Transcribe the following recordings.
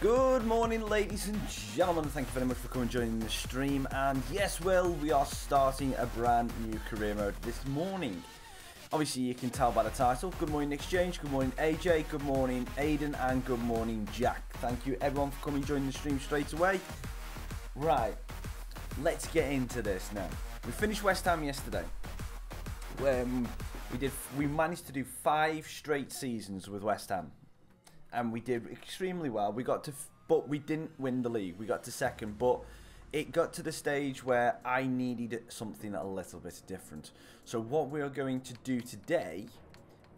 Good morning, ladies and gentlemen. Thank you very much for coming and joining the stream. And yes, Will, we are starting a brand new career mode this morning. Obviously, you can tell by the title. Good morning, Exchange. Good morning, AJ. Good morning, Aiden. And good morning, Jack. Thank you, everyone, for coming and joining the stream straight away. Right, let's get into this now. We finished West Ham yesterday. We managed to do 5 straight seasons with West Ham. And we did extremely well. But we didn't win the league. We got to second, but it got to the stage where I needed something a little bit different. So what we are going to do today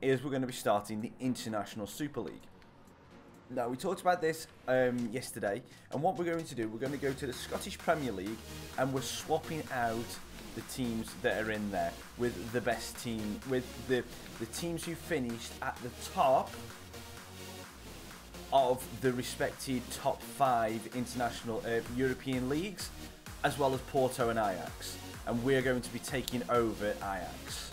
is we're going to be starting the International Super League. Now, we talked about this yesterday, and what we're going to do, we're going to go to the Scottish Premier League, and we're swapping out the teams that are in there with the best team, with the teams who finished at the top of the respected top 5 international European leagues, as well as Porto and Ajax. And we're going to be taking over Ajax.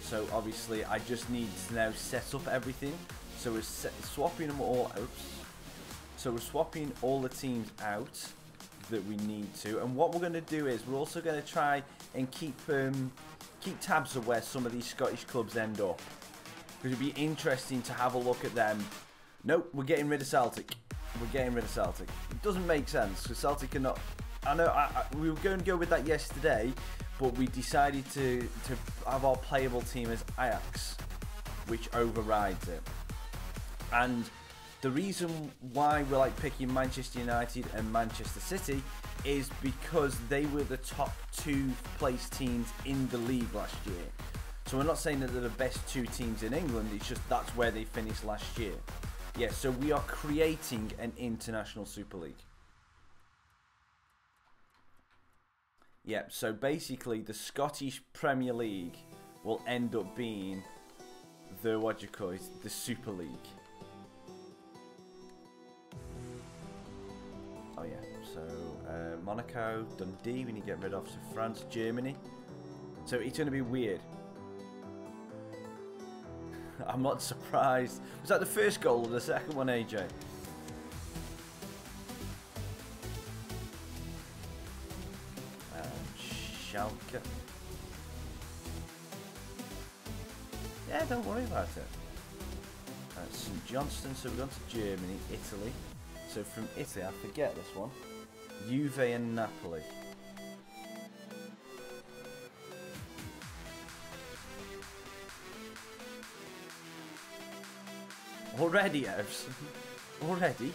So obviously I just need to now set up everything. So we're swapping them all out. So we're swapping all the teams out that we need to. And what we're going to do is we're also going to try and keep tabs of where some of these Scottish clubs end up. Because it'd be interesting to have a look at them. Nope, we're getting rid of Celtic. We're getting rid of Celtic. It doesn't make sense because Celtic cannot. I know we were going to go with that yesterday, but we decided to have our playable team as Ajax, which overrides it. And the reason why we're like picking Manchester United and Manchester City is because they were the top 2 place teams in the league last year. So we're not saying that they're the best 2 teams in England, it's just that's where they finished last year. Yeah, so we are creating an International Super League. Yeah, so basically the Scottish Premier League will end up being the, the Super League. Oh yeah, so Monaco, Dundee, we need to get rid of, so France, Germany. So it's going to be weird. I'm not surprised. Was that the first goal or the second one, AJ? Schalke. Yeah, don't worry about it. St Johnstone, so we're going to Germany, Italy. So from Italy, I forget this one. Juve and Napoli. Already, Evs? Already?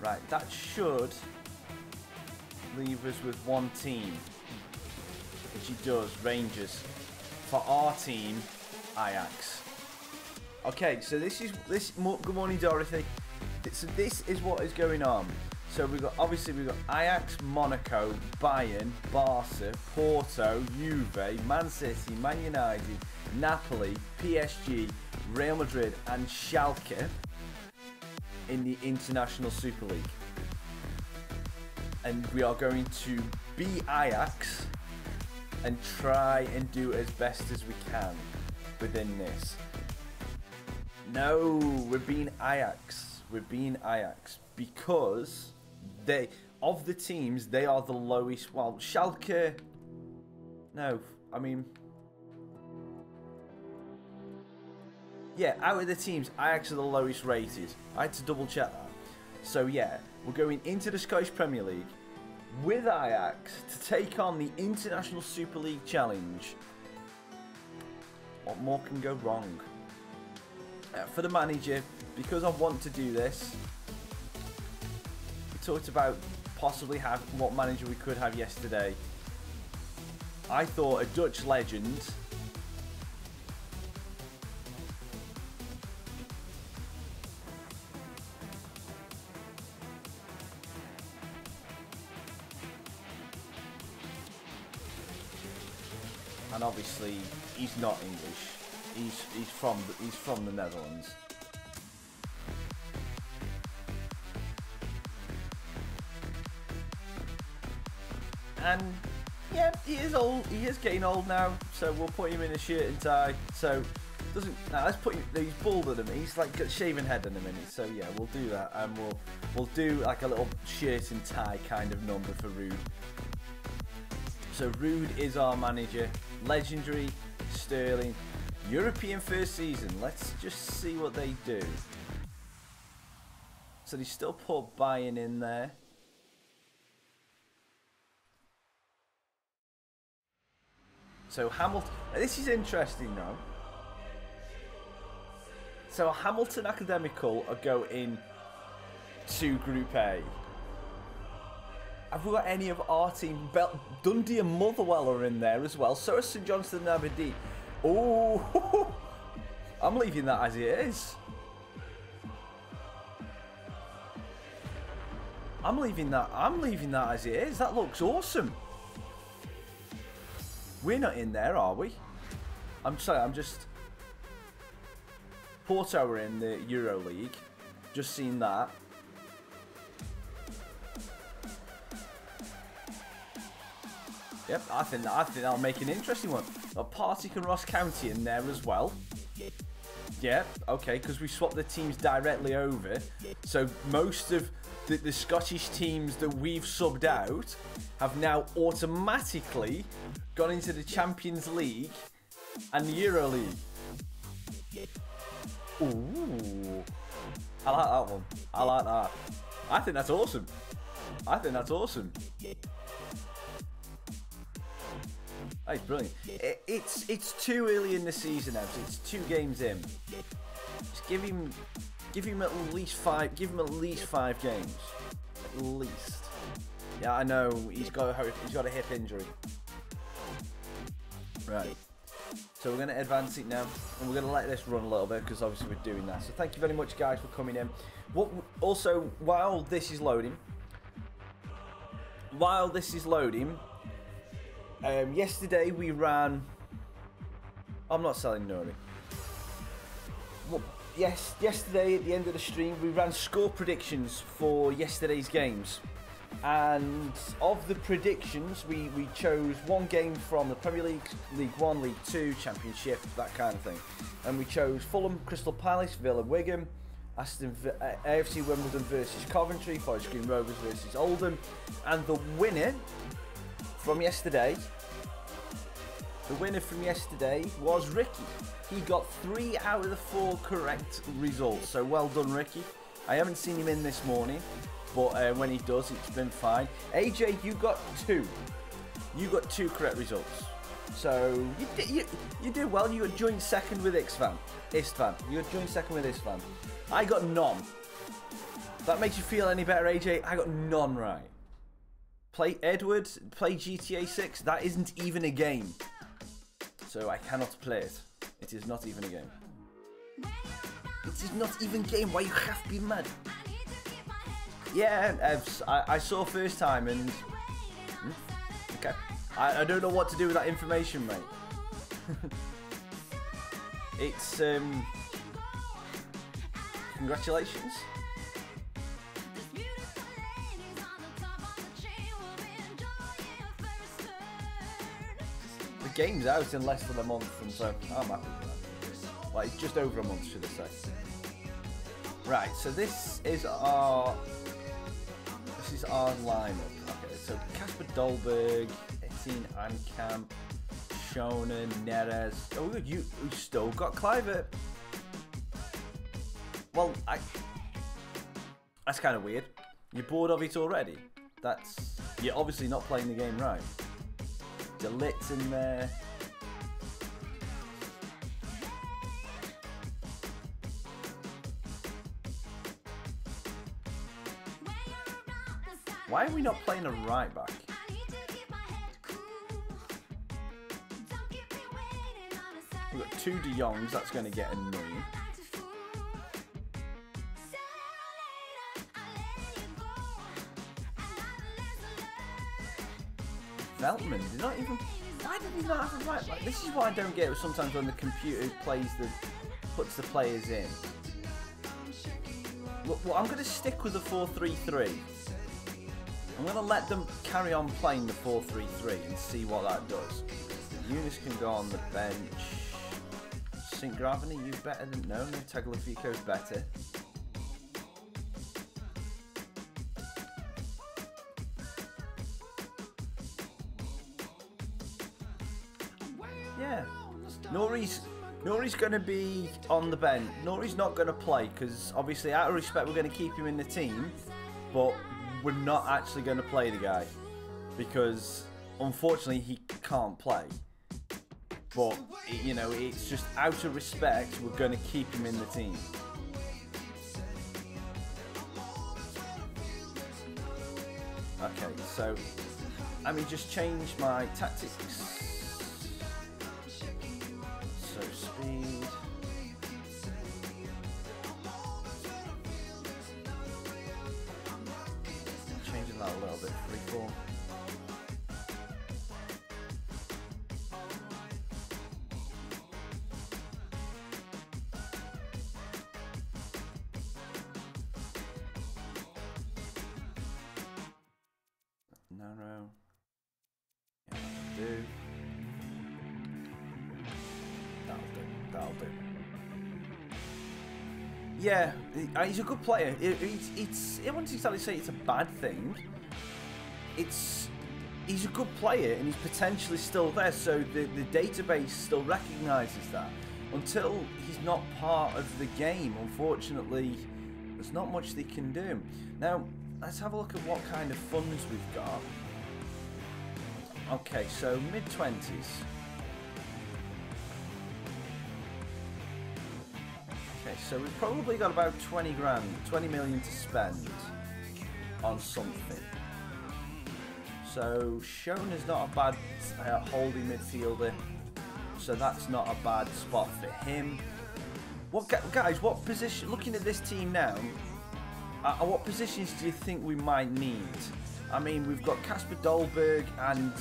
Right, that should leave us with 1 team. Which he does, Rangers. For our team, Ajax. Okay, so good morning, Dorothy. So this is what is going on. So we've got Ajax, Monaco, Bayern, Barca, Porto, Juve, Man City, Man United, Napoli, PSG, Real Madrid and Schalke in the International Super League. And we are going to be Ajax and try and do as best as we can within this. No, we're being Ajax. We're being Ajax because of the teams, they are the lowest. Well, Schalke, no, I mean, yeah, out of the teams, Ajax are the lowest rated. I had to double check that. So yeah, we're going into the Scottish Premier League with Ajax to take on the International Super League Challenge. What more can go wrong? For the manager, because I want to do this, we talked about possibly what manager we could have yesterday. I thought a Dutch legend. And obviously, he's not English. He's from the Netherlands. And yeah, he is old. He is getting old now. So we'll put him in a shirt and tie. So Doesn't. Now let's put. He's bald at him. He's like got shaven head in a minute. So yeah, we'll do that, and we'll do like a little shirt and tie kind of number for Rude. So Rude is our manager. Legendary, Sterling, European first season. Let's just see what they do. So they still put Bayern in there. So Hamilton. This is interesting now. So Hamilton Academical are going to Group A. Have we got any of our team? Dundee and Motherwell are in there as well. So is St Johnstone and Aberdeen. Oh, I'm leaving that as it is. I'm leaving that as it is. That looks awesome. We're not in there, are we? I'm sorry, I'm just... Porto are in the Euro League. Just seen that. Yep, I think that'll make an interesting one. Got Partick and Ross County in there as well. Yep, okay, because we swapped the teams directly over. So most of the Scottish teams that we've subbed out have now automatically gone into the Champions League and the Euro League. Ooh, I like that one. I like that. I think that's awesome. I think that's awesome. That's brilliant. It's too early in the season now. So it's 2 games in. Just give him at least 5. Give him at least 5 games. At least. Yeah, I know he's got a hip injury. Right. So we're going to advance it now, and we're going to let this run a little bit because obviously we're doing that. So thank you very much, guys, for coming in. Also, while this is loading, yesterday we ran. I'm not selling Nuri. Well, yes, yesterday at the end of the stream we ran score predictions for yesterday's games. And of the predictions, we chose 1 game from the Premier League, League 1, League 2, Championship, that kind of thing. And we chose Fulham, Crystal Palace, Villa, Wigan, AFC Wimbledon versus Coventry, Forest Green Rovers versus Oldham. And the winner from yesterday was Ricky. He got 3 out of the 4 correct results. So well done, Ricky. I haven't seen him in this morning, but when he does, it's been fine. AJ, you got 2. You got 2 correct results. So you did well. You got joint second with Istvan. You got joint second with Istvan. I got none. If that makes you feel any better, AJ, I got none right. Play Edward, play GTA 6. That isn't even a game. So I cannot play it. It is not even a game. It is not even a game. Why you have to be mad? Yeah, Evs, I saw first time and... Okay. I don't know what to do with that information, mate. It's, congratulations. The game's out in less than a month, and so I'm happy with that. Like, just over a month, should I say. Right, so this is our lineup. Okay, so Casper Dolberg, Etienne Ankamp, Shona, Neres. Oh, you still got Clivert. Well, that's kind of weird. You're bored of it already. You're obviously not playing the game right. Delit's in there. Why are we not playing a right back? We've got 2 De Jongs, that's going to get annoying. Veltman, did not even... Why did he not have a right back? This is what I don't get sometimes when the computer puts the players in. Well, I'm going to stick with the 4-3-3. I'm going to let them carry on playing the 4-3-3 and see what that does. Eunice can go on the bench. St. Gravity, you better than... No, Tagliafico's better. Yeah. Nori's going to be on the bench. Nori's not going to play because, obviously, out of respect, we're going to keep him in the team. But we're not actually going to play the guy because, unfortunately, he can't play. But, you know, it's just out of respect, we're going to keep him in the team. Okay, so let me just change my tactics. So speed. Changing that a little bit, freeform. No. Yeah, that'll do. Yeah, he's a good player. I wouldn't exactly say it's a bad thing. He's a good player and he's potentially still there, so the database still recognises that. Until he's not part of the game, unfortunately, there's not much they can do. Now, let's have a look at what kind of funds we've got. Okay, so mid-20s. Okay, so we've probably got about 20 grand, 20 million to spend on something. So Shone is not a bad holding midfielder, so that's not a bad spot for him. Guys, what position, looking at this team now, what positions do you think we might need? I mean, we've got Kasper Dolberg and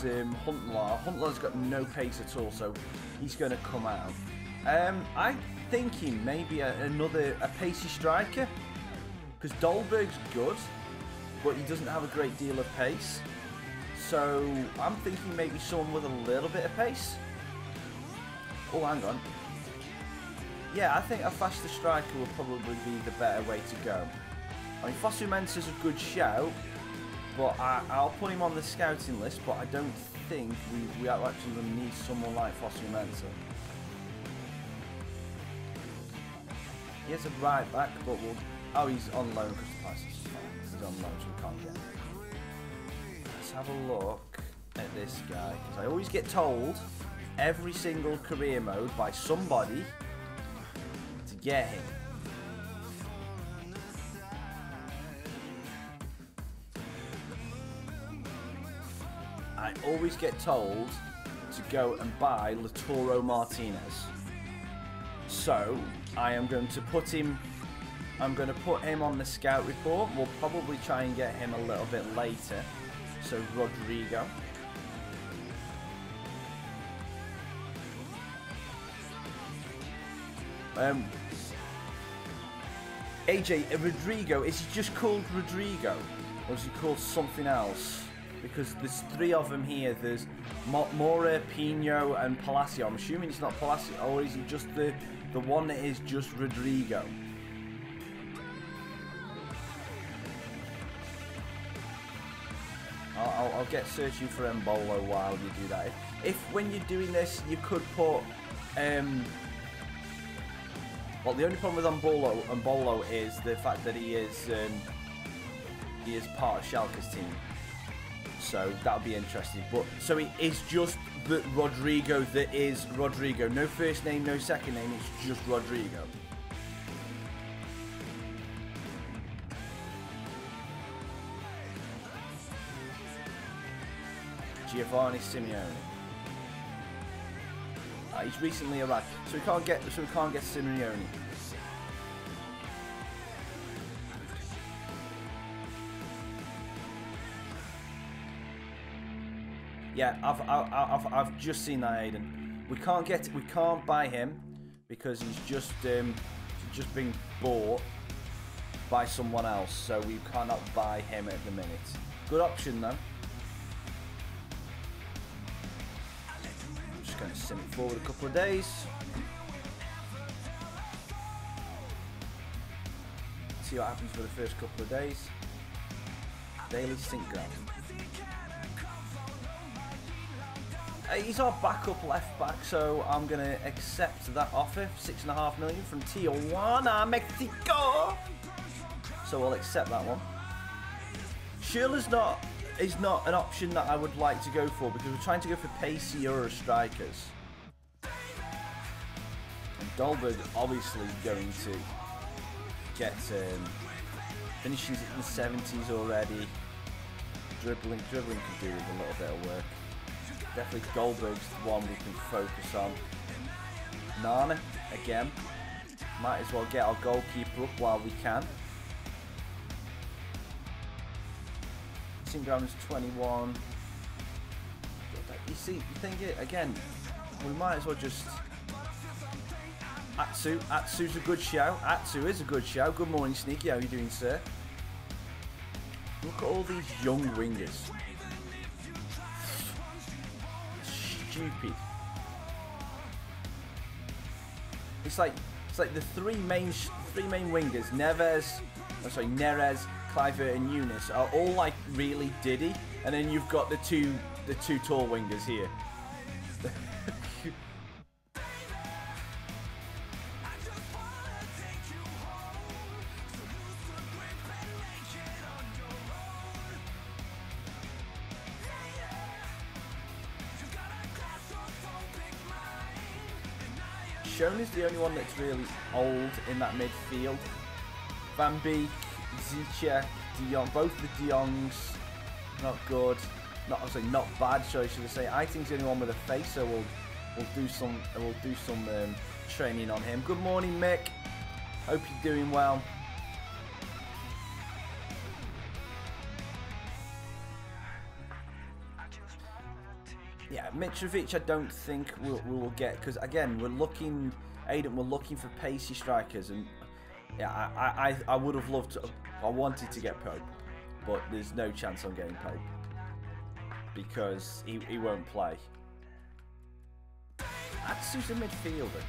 Huntelaar. Huntelaar's got no pace at all, so he's going to come out. I'm thinking maybe a pacey striker, because Dolberg's good, but he doesn't have a great deal of pace. So I'm thinking maybe someone with a little bit of pace. Oh, hang on. Yeah, I think a faster striker will probably be the better way to go. I mean, Fosu Mensah's a good shout, but I'll put him on the scouting list, but I don't think we are actually going to need someone like Fosu Mensah. He has a right back, but we'll... Oh, he's on loan because the price is fine. He's on loan, so we can't get him. Let's have a look at this guy, because I always get told every single career mode by somebody to get him. I always get told to go and buy Lautaro Martinez. So I am going to put him. I'm going to put him on the scout report. We'll probably try and get him a little bit later. So Rodrigo. AJ, Rodrigo, is he just called Rodrigo? Or is he called something else? Because there's three of them here. There's Mora, Pino, and Palacio. I'm assuming it's not Palacio, or is he just the one that is just Rodrigo? I'll get searching for Mbolo while you do that. If when you're doing this, you could put well, the only problem with Mbolo is the fact that he is part of Schalke's team. So that'll be interesting. But so it is just the Rodrigo that is Rodrigo. No first name, no second name. It's just Rodrigo. Giovanni Simeone. He's recently arrived, so we can't get Simeone. Yeah, I've just seen that, Aiden. We can't buy him because he's just been bought by someone else, so we cannot buy him at the minute. Good option though. I'm just going to sim it forward a couple of days. see what happens for the first couple of days. Daily sync ground. He's our backup left back, so I'm going to accept that offer. 6.5 million from Tijuana, Mexico. So I'll accept that one. Schürrle's is not an option that I would like to go for because we're trying to go for pacier strikers. And Dolberg obviously going to get finishings in the 70s already. Dribbling could do with a little bit of work. Definitely Goldberg's the one we can focus on. Nana, again. Might as well get our goalkeeper up while we can. Ground's 21. You see, you think it again, we might as well just Atsu's a good shout. Atsu is a good shout. Good morning, Sneaky. How are you doing, sir? Look at all these young wingers. Stupid. It's like the three main wingers, Neres, Kluivert and Younes are all like really diddy, and then you've got the two tall wingers here. Schoen is the only one that's really old in that midfield. Van Beek, Ziyech, De Jong, both the De Jongs, not good. Not bad. So I should say. I think he's the only one with a face. So we'll do some training on him. Good morning, Mick. Hope you're doing well. Yeah, Mitrovic, I don't think we'll get, because again we're looking for pacey strikers, and yeah, I would have loved to. I wanted to get Pope, but there's no chance I'm getting Pope because he won't play. Atsu's a midfielder,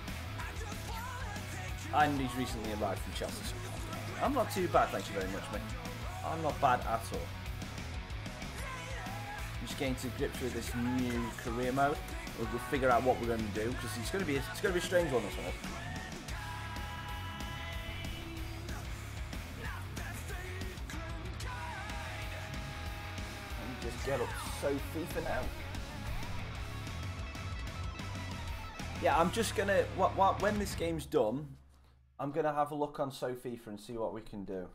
and he's recently arrived from Chelsea. So I'm not too bad, thank you very much, mate. I'm not bad at all. I'm just getting to grips with this new career mode. We'll figure out what we're going to do because it's going to be a strange one, this one. Just get up so FIFA now. Yeah, I'm just gonna when this game's done, I'm gonna have a look on So FIFA and see what we can do.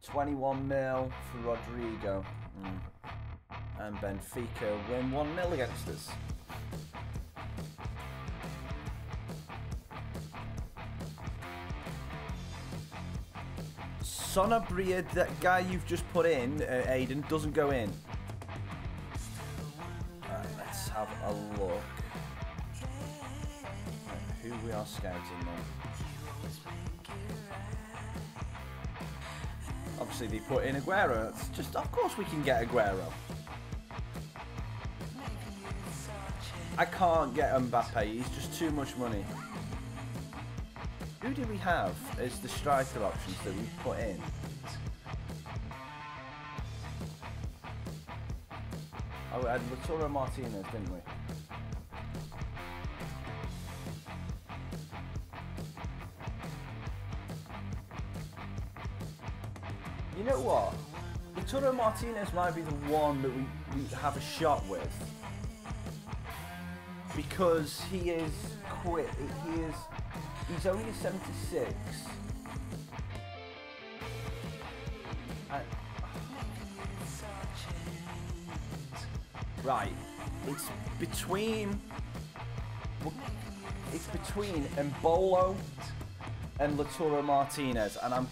$21 mil for Rodrigo, and Benfica win 1-0 against us. Sonabria, that guy you've just put in, Aiden, doesn't go in. Let's have a look at who we are scouting now. Obviously, they put in Aguero. It's just, of course, we can get Aguero. I can't get Mbappe. He's just too much money. Who do we have as the striker options that we put in? Oh, we had Lautaro Martinez, didn't we? You know what? Lautaro Martinez might be the one that we have a shot with. Because he is quick. He's only 76. Right. It's between Embolo and Lautaro Martinez, and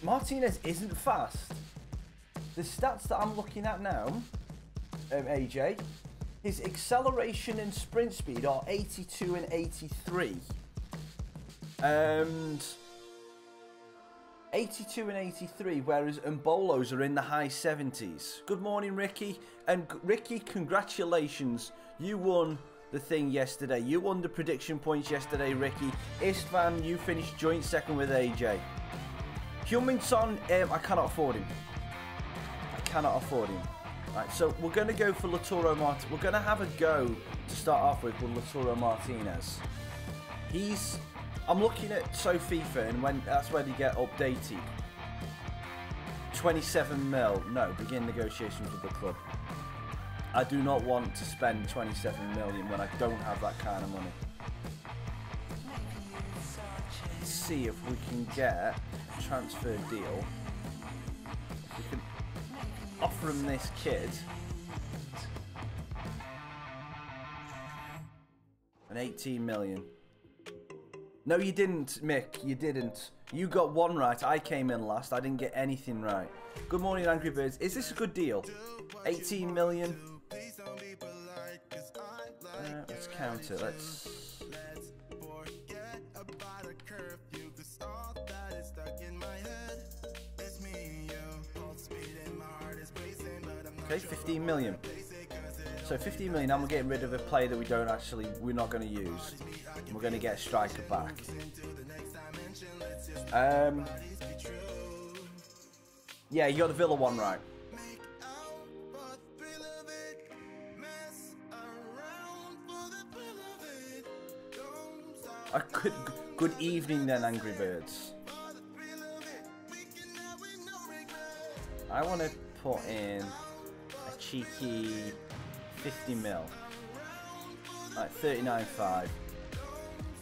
Martinez isn't fast. The stats that I'm looking at now, AJ, his acceleration and sprint speed are 82 and 83. And 82 and 83, whereas Mbolos are in the high 70s. Good morning, Ricky. And Ricky, congratulations. You won the thing yesterday. You won the prediction points yesterday, Ricky. Istvan, you finished joint second with AJ. Hummington, I cannot afford him. I cannot afford him. Right, so we're going to go for Lautaro Martinez. We're going to have a go to start off with Lautaro Martinez. I'm looking at FIFA, and that's where they get updated. 27 mil. No, begin negotiations with the club. I do not want to spend 27 million when I don't have that kind of money. Let's see if we can get a transfer deal. We can offer him this kid. An 18 million. No, you didn't, Mick. You didn't. You got one right. I came in last. I didn't get anything right. Good morning, Angry Birds. Is this a good deal? 18 million. Let's count it. Let's... Okay, 15 million. So 15 million, and we're getting rid of a player that we're not going to use. We're going to get a striker back. Yeah, you got the Villa one right. Good evening then, Angry Birds. I want to put in a cheeky 50 mil. Like 39.5.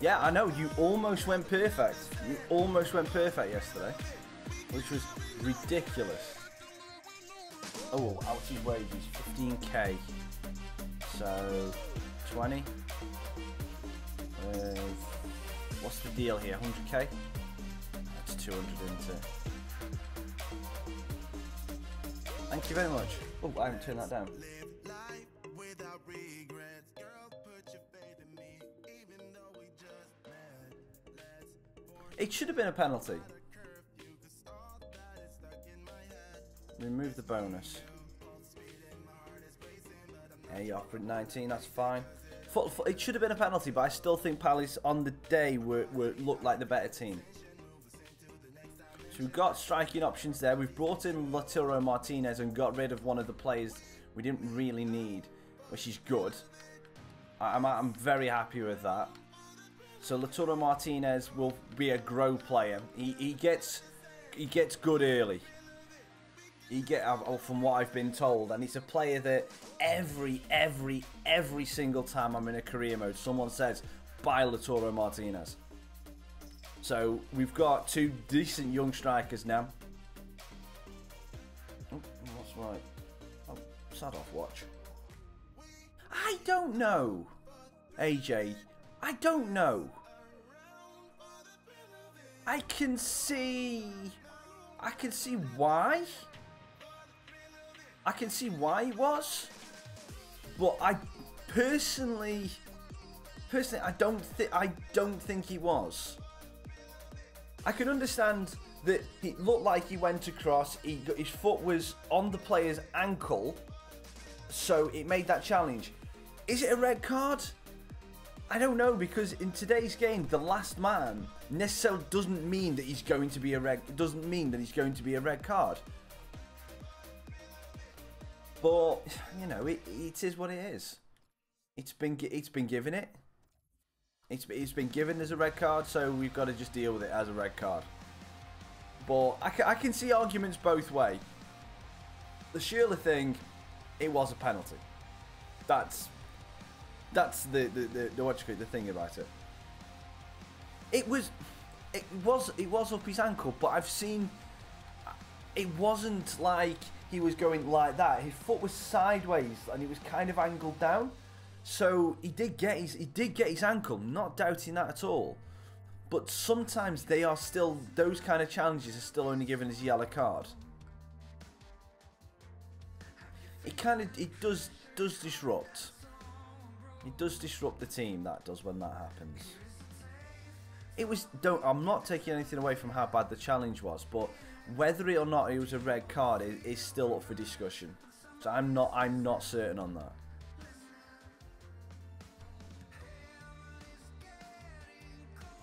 Yeah, I know, you almost went perfect. You almost went perfect yesterday. Which was ridiculous. Oh, outside wages, 15k. So, 20. What's the deal here? 100k? That's 200, isn't it? Thank you very much. Oh, I haven't turned that down. It should have been a penalty. Remove the bonus. Yeah, you offered 19, that's fine. It should have been a penalty, but I still think Palace on the day looked like the better team. So we've got striking options there. We've brought in Lautaro Martinez and got rid of one of the players we didn't really need, which is good. I'm very happy with that. So Lautaro Martinez will be a grow player. He gets good early. From what I've been told, and it's a player that every single time I'm in a career mode, someone says buy Lautaro Martinez. So we've got two decent young strikers now. Oh, what's right? Oh, sad off watch. I don't know, AJ. I don't know. I can see why. I can see why it was, but I personally, I don't think he was. I can understand that it looked like he went across. His foot was on the player's ankle, so it made that challenge. Is it a red card? I don't know, because in today's game, the last man necessarily doesn't mean that he's going to be a red. It doesn't mean that he's going to be a red card. But you know, it is what it is. It's been given it. It's been given as a red card, so we've got to just deal with it as a red card. But I can see arguments both ways. The Sheila thing, it was a penalty. That's the thing about it. It was up his ankle, but I've seen it wasn't like he was going like that. His foot was sideways and he was kind of angled down. So he did get his ankle, not doubting that at all. But sometimes they are still, those kind of challenges are still only given as a yellow card. It does disrupt. It does disrupt the team, that does, when that happens. It was. I'm not taking anything away from how bad the challenge was, but whether or not it was a red card is still up for discussion. So I'm not certain on that.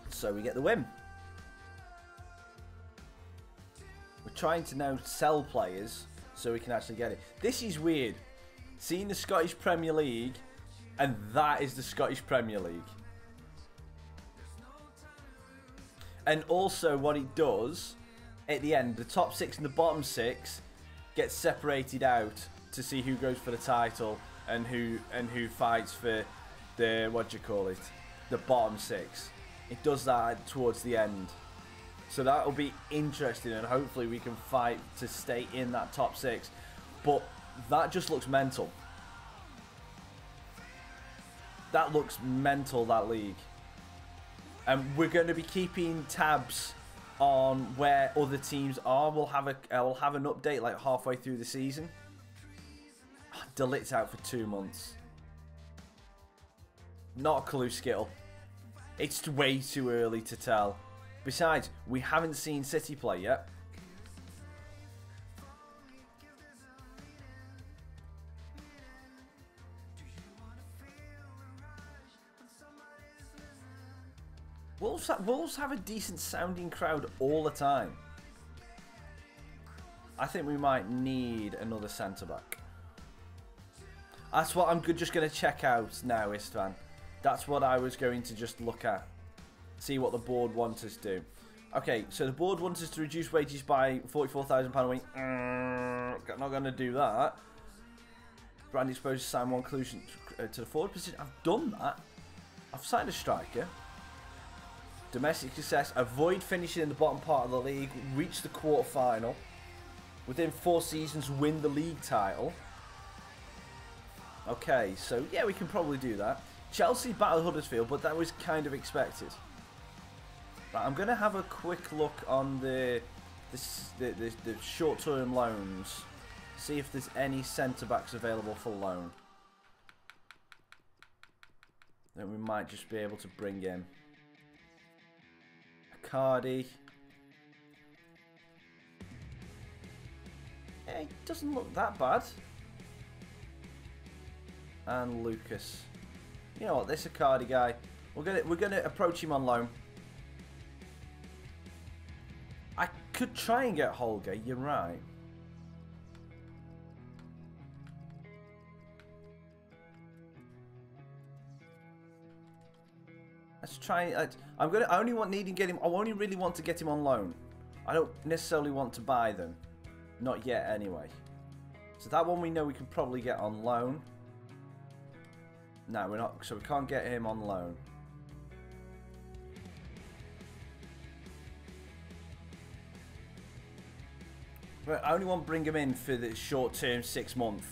So we get the win. We're trying to now sell players so we can actually get it. This is weird. Seeing the Scottish Premier League, and that is the Scottish Premier League. And also what it does, at the end, the top 6 and the bottom 6 get separated out to see who goes for the title and who fights for the, what do you call it, the bottom 6. It does that towards the end. So that will be interesting, and hopefully we can fight to stay in that top 6. But that just looks mental. That looks mental, that league. And we're going to be keeping tabs on where other teams are. We'll have an update like halfway through the season. Delit's out for 2 months. Not a clue, Skittle. It's way too early to tell. Besides, we haven't seen City play yet. Wolves have a decent sounding crowd all the time. I think we might need another centre-back. That's what I'm just going to check out now, Istvan. That's what I was going to just look at. See what the board wants us to do. Okay, so the board wants us to reduce wages by £44,000 a week. Not going to do that. Brand exposure, sign one inclusion to the forward position. I've done that. I've signed a striker. Domestic success. Avoid finishing in the bottom part of the league. Reach the quarter-final. Within 4 seasons, win the league title. Okay, so yeah, we can probably do that. Chelsea battled Huddersfield, but that was kind of expected. Right, I'm going to have a quick look on the short-term loans. See if there's any centre-backs available for loan. Then we might just be able to bring in Cardi. Yeah, it doesn't look that bad. And Lucas. You know what, this Icardi guy, we're gonna approach him on loan. I could try and get Holger, you're right. Let's try. I only really want to get him on loan. I don't necessarily want to buy them, not yet anyway. So that one we know we can probably get on loan. No, we're not. So we can't get him on loan. But I only want to bring him in for the short term, 6 month.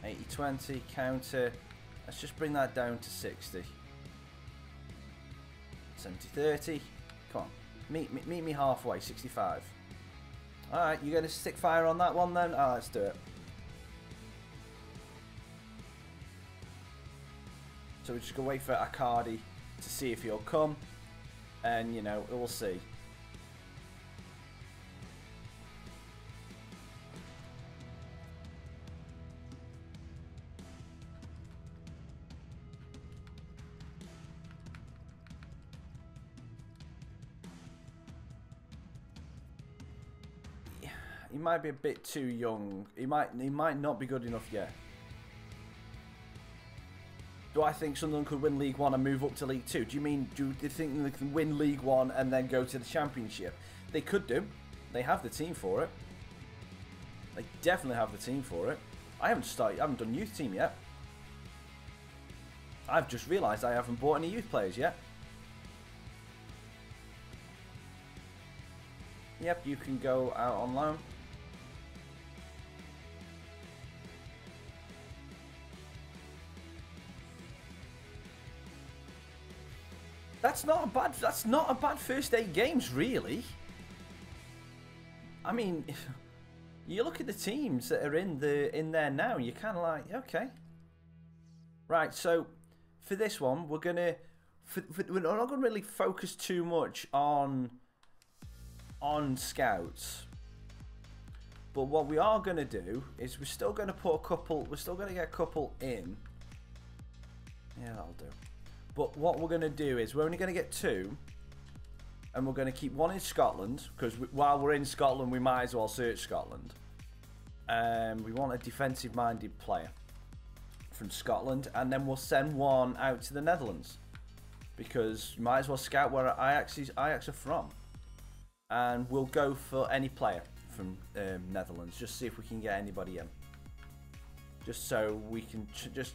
$80-20 counter. Let's just bring that down to 60. $70-30. Come on, meet me halfway. 65. All right, you going to stick fire on that one then? Oh, let's do it. So we're just gonna wait for Icardi to see if he'll come, and you know we'll see. He might be a bit too young. He might not be good enough yet. Do I think Sunderland could win League One and move up to League Two? Do you think they can win League One and then go to the Championship? They could do. They have the team for it. They definitely have the team for it. I haven't done youth team yet. I've just realised I haven't bought any youth players yet. Yep, you can go out on loan. That's not a bad first 8 games, really. I mean, you look at the teams that are in there now, you're kind of like, okay, Right, so for this one, we're gonna we're not gonna really focus too much on scouts. But what we are gonna do is we're still gonna put a couple. We're still gonna get a couple in. Yeah, that'll do. But what we're gonna do is we're only gonna get 2, and we're gonna keep 1 in Scotland because while we're in Scotland, we might as well search Scotland. We want a defensive-minded player from Scotland, and then we'll send 1 out to the Netherlands because you might as well scout where Ajax are from, and we'll go for any player from Netherlands. Just see if we can get anybody in, just so we can just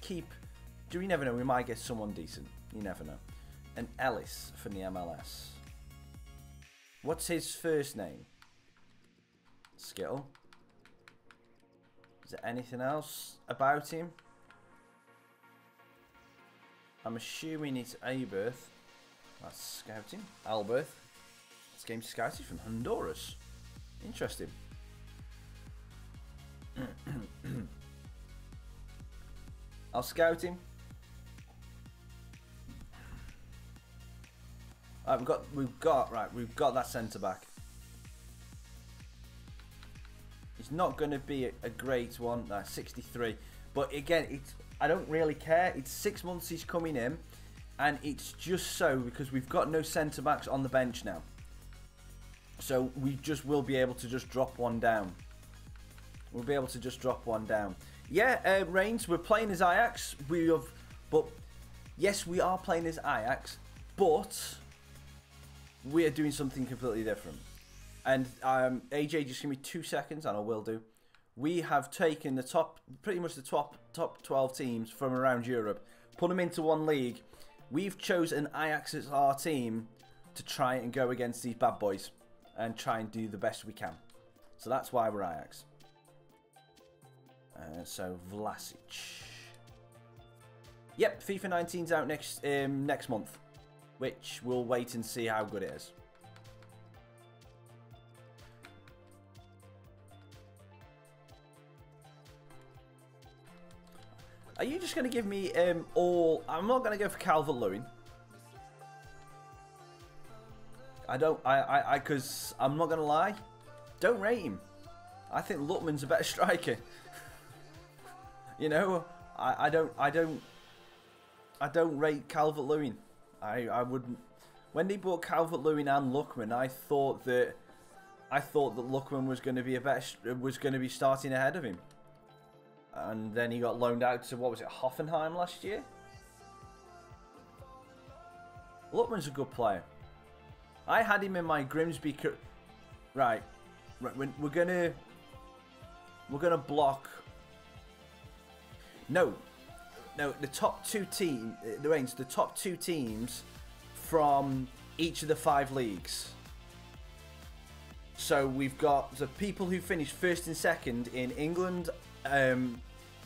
keep. You never know, we might get someone decent. You never know. And Ellis from the MLS. What's his first name? Skittle. Is there anything else about him? I'm assuming it's Aberth. That's scouting. Alberth. This game's scouted from Honduras. Interesting. I'll scout him. We've got that centre back. It's not going to be a great one. 63. But again, I don't really care. It's 6 months he's coming in, and it's just so because we've got no centre backs on the bench now. So we just will be able to just drop one down. We'll be able to just drop one down. Yeah, Reigns, we're playing as Ajax. Yes, we are playing as Ajax, but we are doing something completely different. And AJ, just give me 2 seconds, and I will do. We have taken the pretty much the top 12 teams from around Europe, put them into one league. We've chosen Ajax as our team to try and go against these bad boys and try and do the best we can. So that's why we're Ajax. So Vlasic. Yep, FIFA 19's out next month, which we'll wait and see how good it is. Are you just going to give me all... I'm not going to go for Calvert-Lewin. Because I'm not going to lie. Don't rate him. I think Luttman's a better striker. You know, I don't rate Calvert-Lewin. I wouldn't. When they bought Calvert-Lewin and Lookman, I thought that Lookman was going to be starting ahead of him. And then he got loaned out to, what was it, Hoffenheim last year? Lookman's a good player. I had him in my Grimsby. Right. We're gonna block. No, the top 2 teams. The top 2 teams from each of the 5 leagues. So we've got the people who finished first and second in England,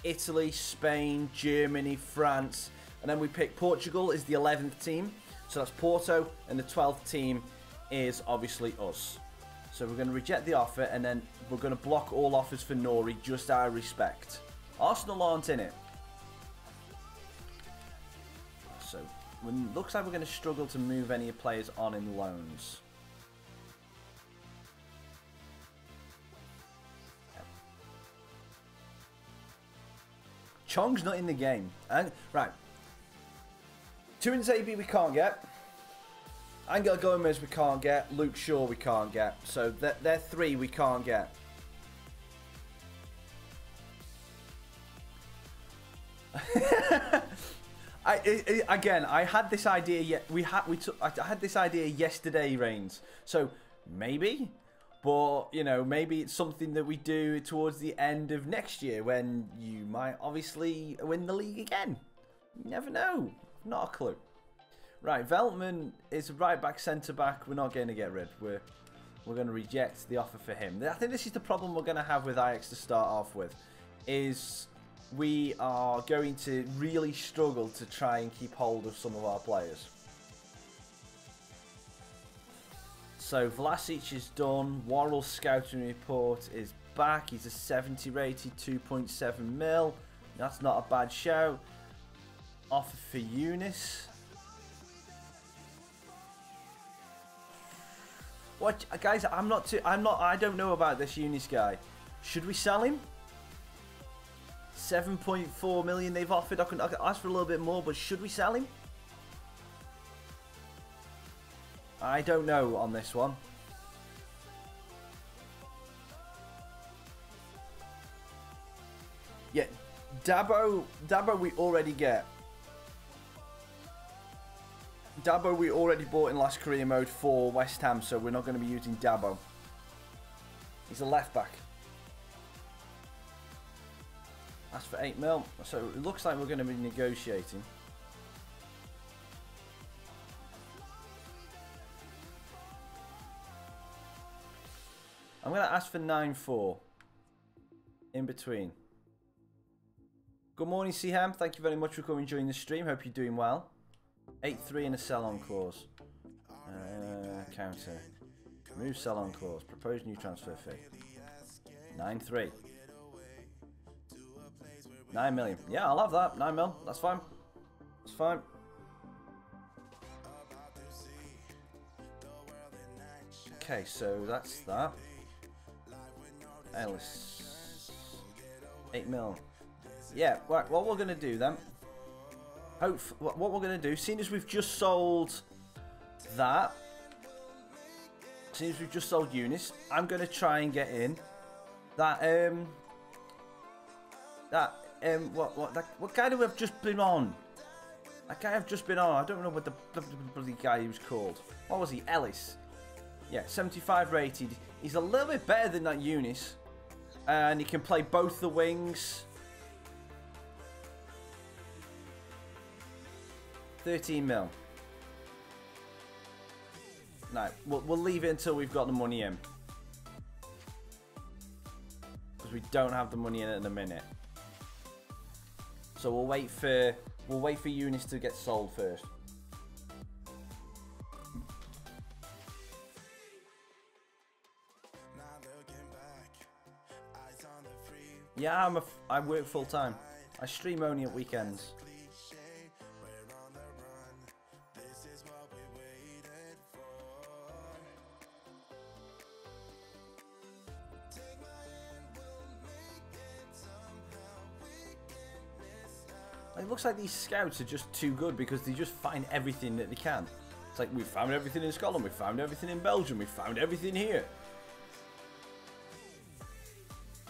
Italy, Spain, Germany, France, and then we pick Portugal is the 11th team. So that's Porto, and the 12th team is obviously us. So we're going to reject the offer, and then we're going to block all offers for Nori just out of respect. Arsenal aren't in it. So it looks like we're going to struggle to move any players on in loans. Chong's not in the game. Right. Tuanzebe we can't get. Angel Gomez we can't get. Luke Shaw we can't get. So they're 3 we can't get. I had this idea. I had this idea yesterday, Reigns. So maybe, but you know, maybe it's something that we do towards the end of next year when you might obviously win the league again. You never know. Not a clue. Right, Veltman is a right back, centre back. We're not going to get rid. We're going to reject the offer for him. I think this is the problem we're going to have with Ajax to start off with, is we are going to really struggle to try and keep hold of some of our players. So Vlasic is done. Worrell's scouting report is back. He's a 70 rated, 2.7 mil. That's not a bad shout. Offer for Eunice. What, guys? I don't know about this Eunice guy. Should we sell him? 7.4 million they've offered. I can ask for a little bit more, but should we sell him? I don't know on this one. Yeah, Dabo we already get. Dabo we already bought in last career mode for West Ham, so we're not going to be using Dabo. He's a left back. That's for 8 mil. So it looks like we're going to be negotiating. I'm going to ask for 9.4 in between. Good morning, Seaham. Thank you very much for coming and joining the stream. Hope you're doing well. 8.3 and a sell-on clause. Counter. Remove sell-on clause. Propose new transfer fee. 9.3. 9 million. Yeah, I'll have that. 9 mil. That's fine. That's fine. Okay, so that's that. Ellis. 8 mil. Yeah, right, what we're going to do then. What we're going to do, seeing as we've just sold that. Seeing as we've just sold Eunice, I'm going to try and get in that, what guy do we have just been on? That guy I've just been on, I don't know what the bloody guy he was called. What was he? Ellis. Yeah, 75 rated. He's a little bit better than that Eunice. And he can play both the wings. 13 mil. No, we'll leave it until we've got the money in. Because we don't have the money in the minute. So we'll wait for Eunice to get sold first. Yeah, I work full time. I stream only at weekends. It looks like these scouts are just too good because they just find everything that they can. It's like, we found everything in Scotland, we found everything in Belgium, we found everything here.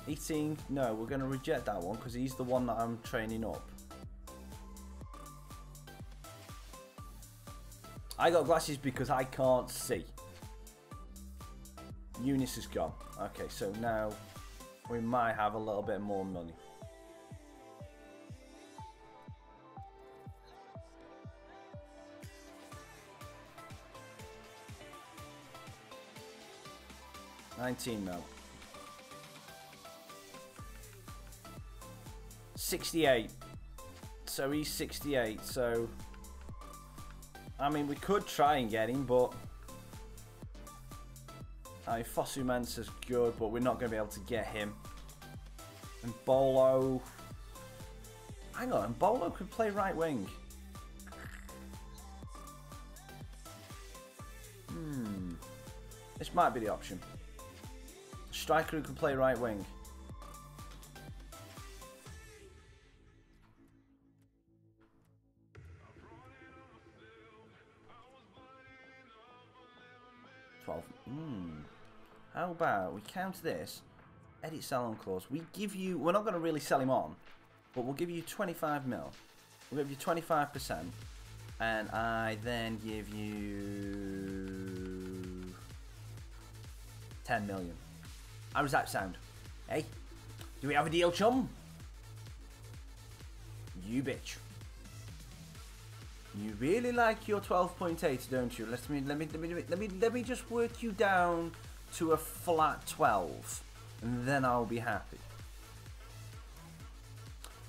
18, no, we're going to reject that one because he's the one that I'm training up. I got glasses because I can't see. Eunice is gone. Okay, so now we might have a little bit more money. $19 mil. 68. So he's 68. So I mean, we could try and get him, but Fosu Mensah's good, but we're not going to be able to get him. And Bolo. Hang on, Bolo could play right wing. This might be the option. Striker who can play right wing. How about we counter this, edit sell-on clause. We give you, we're not going to really sell him on, but we'll give you 25 mil. We'll give you 25%, and I then give you 10 million. How does that sound? Hey, do we have a deal, chum? You bitch. You really like your 12.8, don't you? Let me just work you down to a flat 12, and then I'll be happy.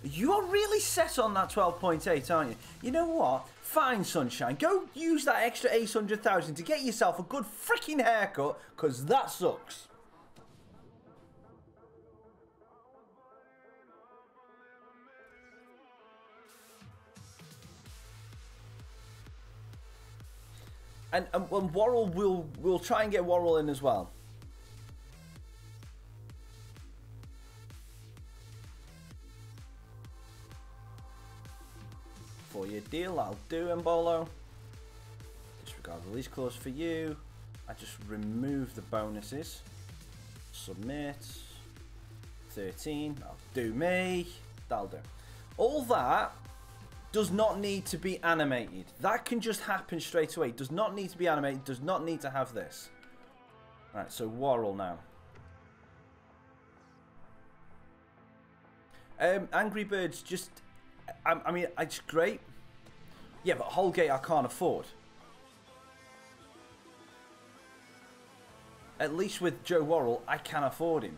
You're really set on that 12.8, aren't you? You know what? Fine, sunshine. Go use that extra 800,000 to get yourself a good freaking haircut, because that sucks. And Worrell, we'll try and get Worrell in as well. Four-year deal, I'll do, Embolo. Disregard release clause for you. I just remove the bonuses. Submit. 13, that'll do me. That'll do. All that does not need to be animated. That can just happen straight away. Does not need to be animated. Does not need to have this. Alright, so Worrell now. Angry Birds just... I mean, it's great. Yeah, but Holgate I can't afford. At least with Joe Worrell, I can afford him.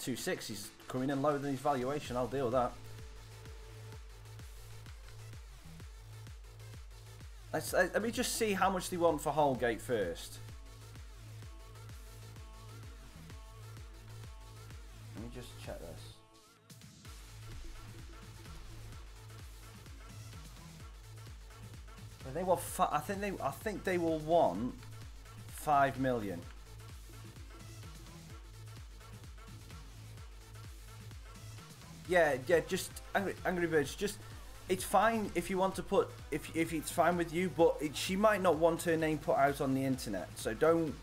2.6, he's coming in lower than his valuation. I'll deal with that. Let me just see how much they want for Holgate first. Let me just check this. They want. I think they will want 5 million. Yeah, just Angry Birds. Just, it's fine if you want to put, if it's fine with you, but she might not want her name put out on the internet. So don't.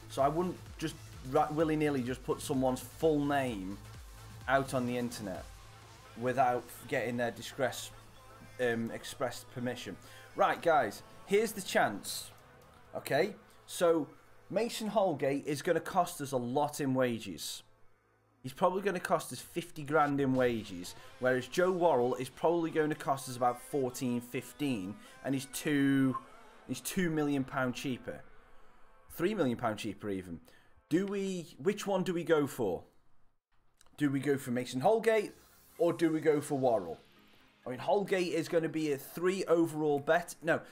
So I wouldn't just willy-nilly just put someone's full name out on the internet without getting their expressed permission. Right, guys, here's the chance. Okay, so Mason Holgate is going to cost us a lot in wages. He's probably going to cost us 50 grand in wages, whereas Joe Worrell is probably going to cost us about 14, 15, and he's £2 million cheaper, £3 million cheaper even. Which one do we go for? Do we go for Mason Holgate or do we go for Worrell? I mean, Holgate is going to be a 3 overall bet. No,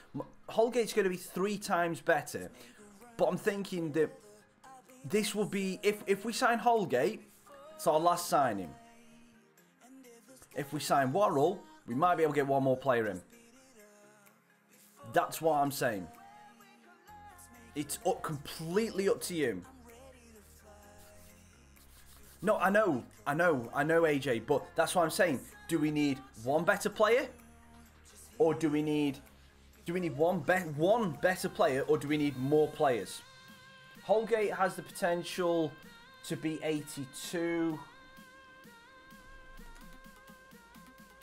Holgate's going to be 3 times better. But I'm thinking that this will be, if we sign Holgate, it's our last signing. If we sign Worrell, we might be able to get one more player in. That's what I'm saying. It's completely up to you. No, I know, AJ, but that's what I'm saying. Do we need one better player, or do we need one better player, or do we need more players? Holgate has the potential to be 82,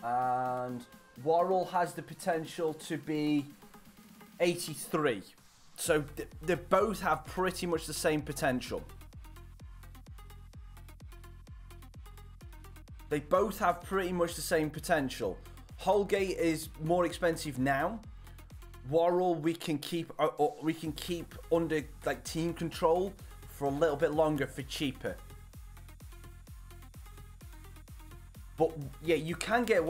and Worrell has the potential to be 83. So they both have pretty much the same potential. They both have pretty much the same potential. Holgate is more expensive now. Worrell we can keep under like team control for a little bit longer for cheaper. But yeah, you can get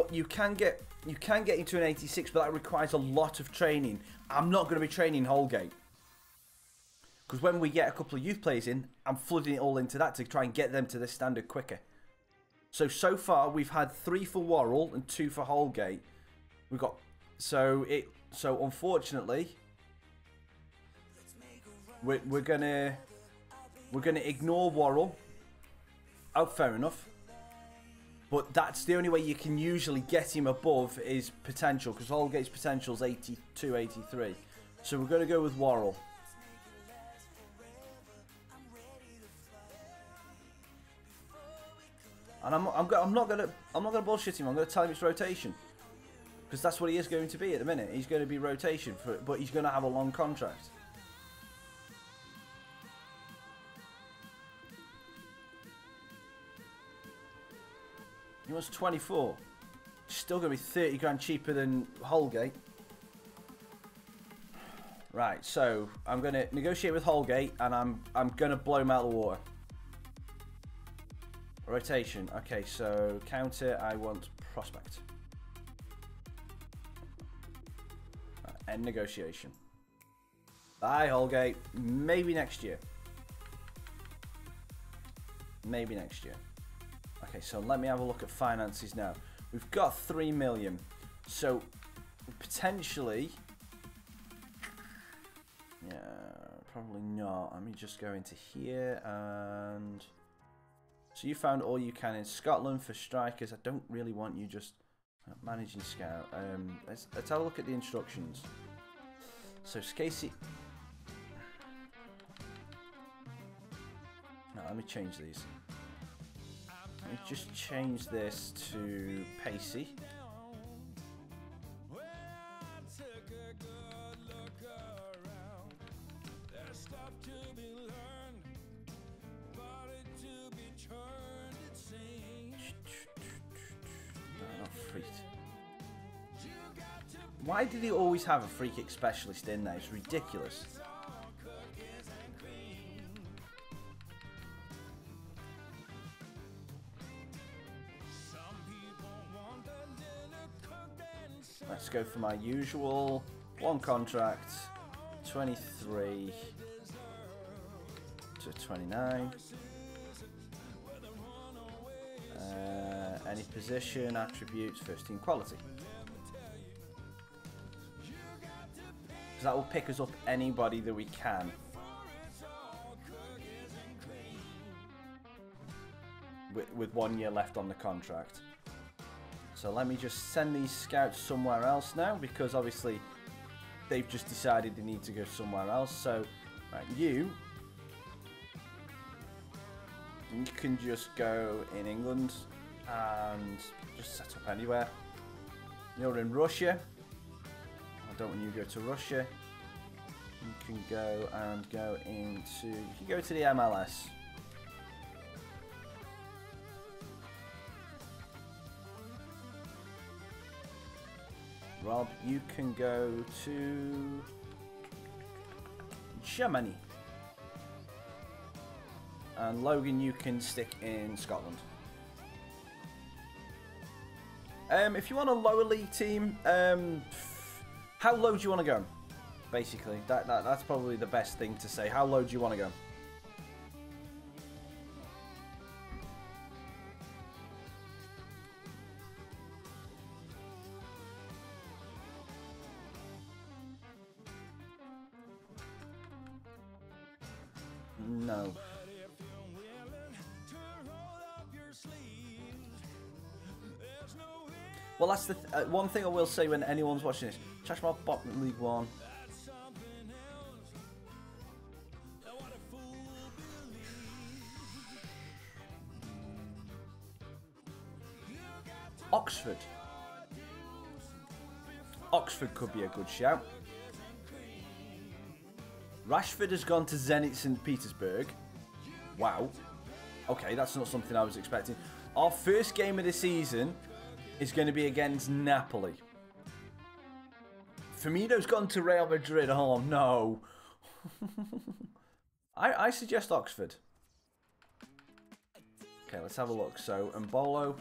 into an 86, but that requires a lot of training. I'm not going to be training Holgate, because when we get a couple of youth players in, I'm flooding it all into that to try and get them to this standard quicker. So far we've had 3 for Worrell and 2 for Holgate. We've got so unfortunately we're gonna ignore Worrell. Oh, fair enough. But that's the only way you can usually get him above his potential, because Holgate's potential is 82, 83. So we're gonna go with Worrell. And I'm not gonna bullshit him. I'm gonna tell him it's rotation, because that's what he is going to be at the minute. He's going to be rotation but he's going to have a long contract. He wants 24. Still going to be 30 grand cheaper than Holgate. Right, so I'm going to negotiate with Holgate, and I'm going to blow him out of the water. Rotation. Okay, so counter, I want prospect. Right, end negotiation. Bye, Holgate. Maybe next year. Maybe next year. Okay, so let me have a look at finances now. We've got 3 million. So, potentially... Yeah, probably not. Let me just go into here and... So you found all you can in Scotland for strikers. I don't really want you just managing scout. Let's have a look at the instructions. So, Casey... No, let me change these. Let me just change this to Pacey. Why did he always have a free kick specialist in there? It's ridiculous. Let's go for my usual one contract, 23 to 29. Any position, attributes, first team quality. Because that will pick us up anybody that we can. With 1 year left on the contract. So let me just send these scouts somewhere else now, because obviously they've just decided they need to go somewhere else. So, right, you can just go in England and just set up anywhere. You're in Russia. I don't want you to go to Russia. You can go and go into, you can go to the MLS. Rob, you can go to Germany. And Logan, you can stick in Scotland. If you want a lower league team, how low do you want to go? Basically, that's probably the best thing to say. How low do you want to go? No. Well, that's the one thing I will say when anyone's watching this. Chashma Bot League 1. Oxford. Oxford could be a good shout. Rashford has gone to Zenit St. Petersburg. Wow. Okay, that's not something I was expecting. Our first game of the season is going to be against Napoli. Firmino's gone to Real Madrid. Oh, no. I suggest Oxford. Okay, let's have a look. So, Mbolo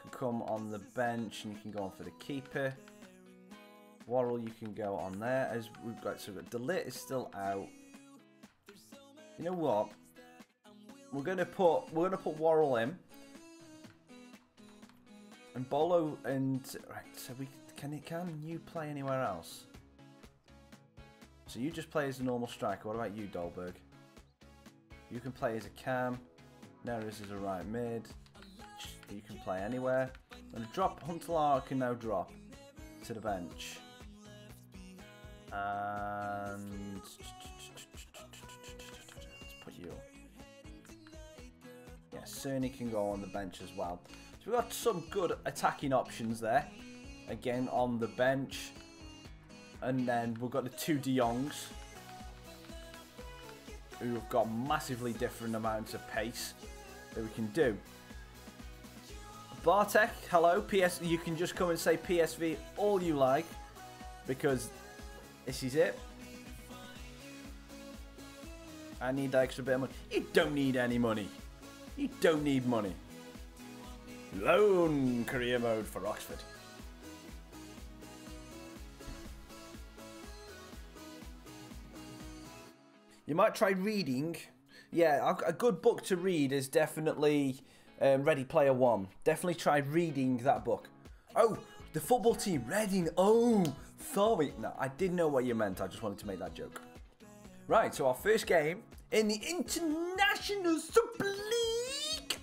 can come on the bench and you can go on for the keeper. Worrell, you can go on there. As we've got, so Delit is still out. You know what? We're gonna put Worrell in, and Bolo, and right. So can you play anywhere else? So you just play as a normal striker. What about you, Dolberg? You can play as a cam. Neres is a right mid. You can play anywhere. And drop Huntelaar can now drop to the bench. And let's put you up. Yeah, Cerny can go on the bench as well. So we've got some good attacking options there. Again, on the bench. And then we've got the two De Jongs, who have got massively different amounts of pace that we can do. Bartek, hello. PS, you can just come and say PSV all you like, because this is it. I need that extra bit of money. You don't need any money. You don't need money. Loan career mode for Oxford. You might try reading. Yeah, a good book to read is definitely Ready Player One. Definitely try reading that book. Oh, The football team, Reading. Oh, sorry. No, I didn't know what you meant. I just wanted to make that joke. Right, so our first game in the International Super League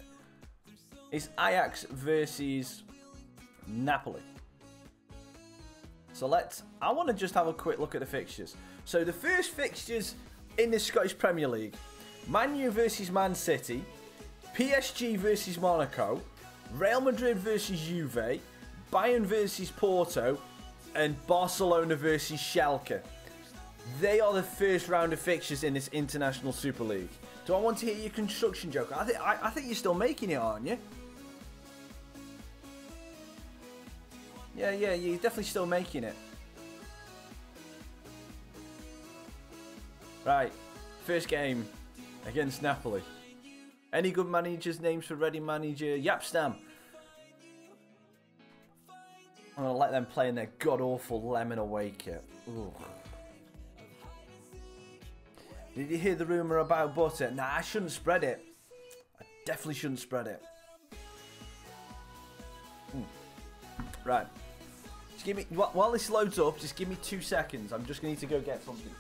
is Ajax versus Napoli. So I want to just have a quick look at the fixtures. So the first fixtures in the Scottish Premier League: Man U versus Man City, PSG versus Monaco, Real Madrid versus Juve, Bayern versus Porto, and Barcelona versus Schalke. They are the first round of fixtures in this International Super League. Do I want to hear your construction joke? I think you're still making it, aren't you? Yeah, you're definitely still making it. Right, first game against Napoli. Any good managers' names for Reading manager? Yapstam. I'm going to let them play in their god-awful lemon away kit. Ooh. Did you hear the rumour about butter? Nah, I shouldn't spread it. I definitely shouldn't spread it. Right. Just give me, while this loads up, just give me 2 seconds. I'm just going to need to go get something.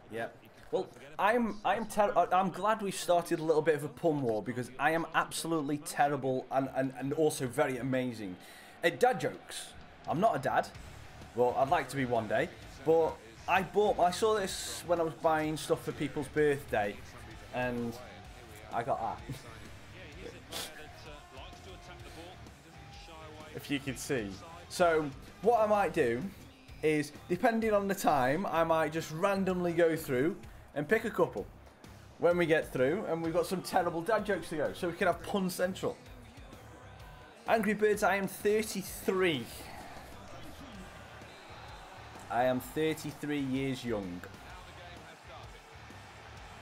Yeah. Well, I'm glad we've started a little bit of a pun war, because I am absolutely terrible and also very amazing at dad jokes. I'm not a dad. Well, I'd like to be one day, but I saw this when I was buying stuff for people's birthday, and I got that. If you can see. So what I might do is, depending on the time, I might just randomly go through and pick a couple when we get through, and we've got some terrible dad jokes to go, so we can have Pun Central. Angry Birds, I am 33. I am 33 years young.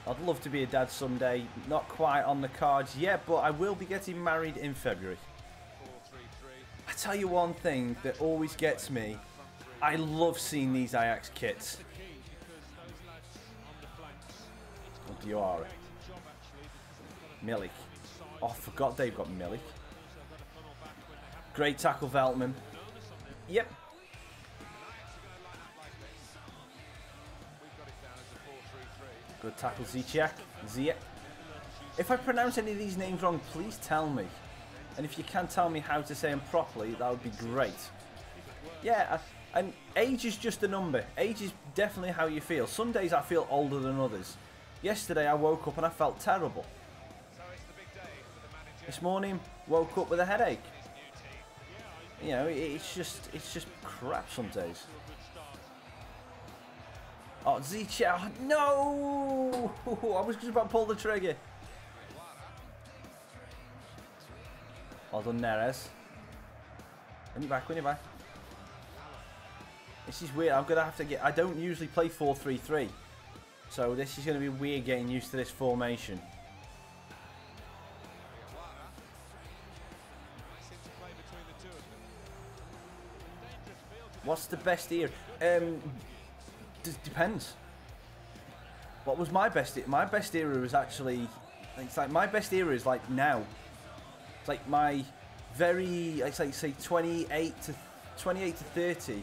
I'd love to be a dad someday. Not quite on the cards yet, but I will be getting married in February. I tell you one thing that always gets me. I love seeing these Ajax kits. What do you are? Milik. Oh, I forgot they've got Milik. Great tackle, Veltman. Yep. Good tackle, Ziyech. If I pronounce any of these names wrong, please tell me. And if you can tell me how to say them properly, that would be great. Yeah, and age is just a number. Age is definitely how you feel. Some days I feel older than others. Yesterday I woke up and I felt terrible. This morning, woke up with a headache. You know, it's just crap some days. Oh, Zicha, no! I was just about to pull the trigger. Well done, Neres. When you're back. This is weird. I'm going to have to get... I don't usually play 4-3-3. So this is going to be weird getting used to this formation. What's the best era? Depends. What was my best era? My best era was actually... It's like my best era is like now. It's like my very... I'd say 28 to 30.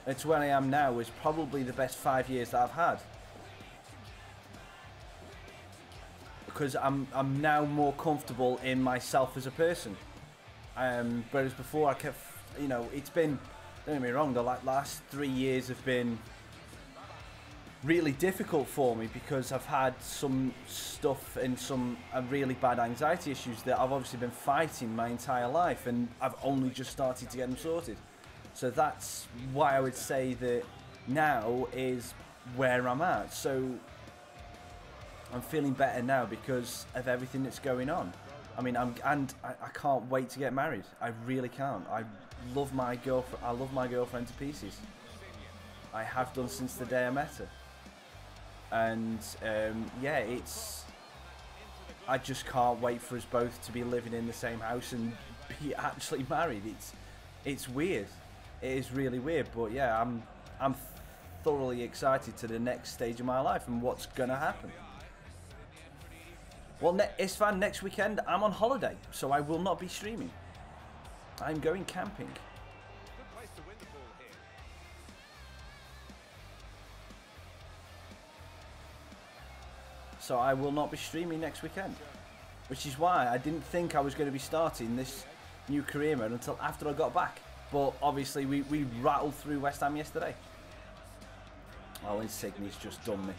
It's where I am now is probably the best 5 years that I've had. Because I'm now more comfortable in myself as a person. Whereas before I kept, you know, it's been, don't get me wrong, the last 3 years have been really difficult for me because I've had some stuff and some really bad anxiety issues that I've obviously been fighting my entire life, and I've only just started to get them sorted. So that's why I would say that now is where I'm at. So I'm feeling better now because of everything that's going on. I mean, I can't wait to get married. I really can't. I love my girlfriend. I love my girlfriend to pieces. I have done since the day I met her. And yeah, I just can't wait for us both to be living in the same house and be actually married. It's weird. It is really weird, but yeah, I'm thoroughly excited to the next stage of my life and what's gonna happen. Well, Isfan, next weekend I'm on holiday, so I will not be streaming. I'm going camping. So I will not be streaming next weekend, which is why I didn't think I was going to be starting this new career mode until after I got back. But obviously we rattled through West Ham yesterday. Oh, Insigne's just done me.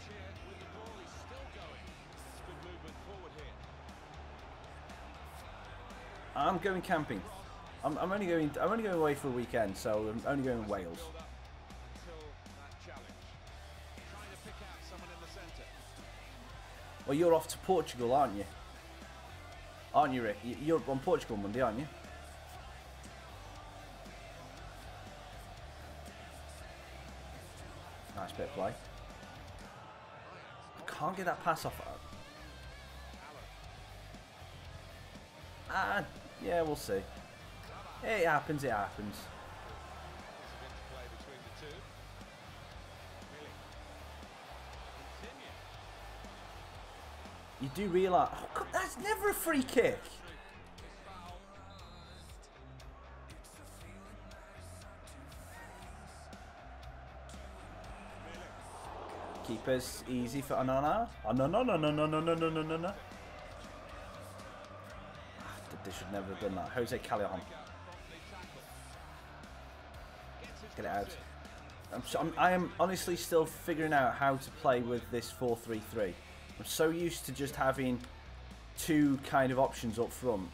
I'm going camping. I'm only going away for a weekend, so I'm only going to Wales. Well, you're off to Portugal, aren't you? Aren't you, Rick? You're on Portugal Monday, aren't you? Nice bit of play. I can't get that pass off. Ah, yeah, we'll see. It happens, it happens. You do realise... Oh, God, that's never a free kick. Keepers easy for Anana. Oh, no. They should never have done that. Jose Callejon. Get it out. I am honestly still figuring out how to play with this 4-3-3. I'm so used to just having two kind of options up front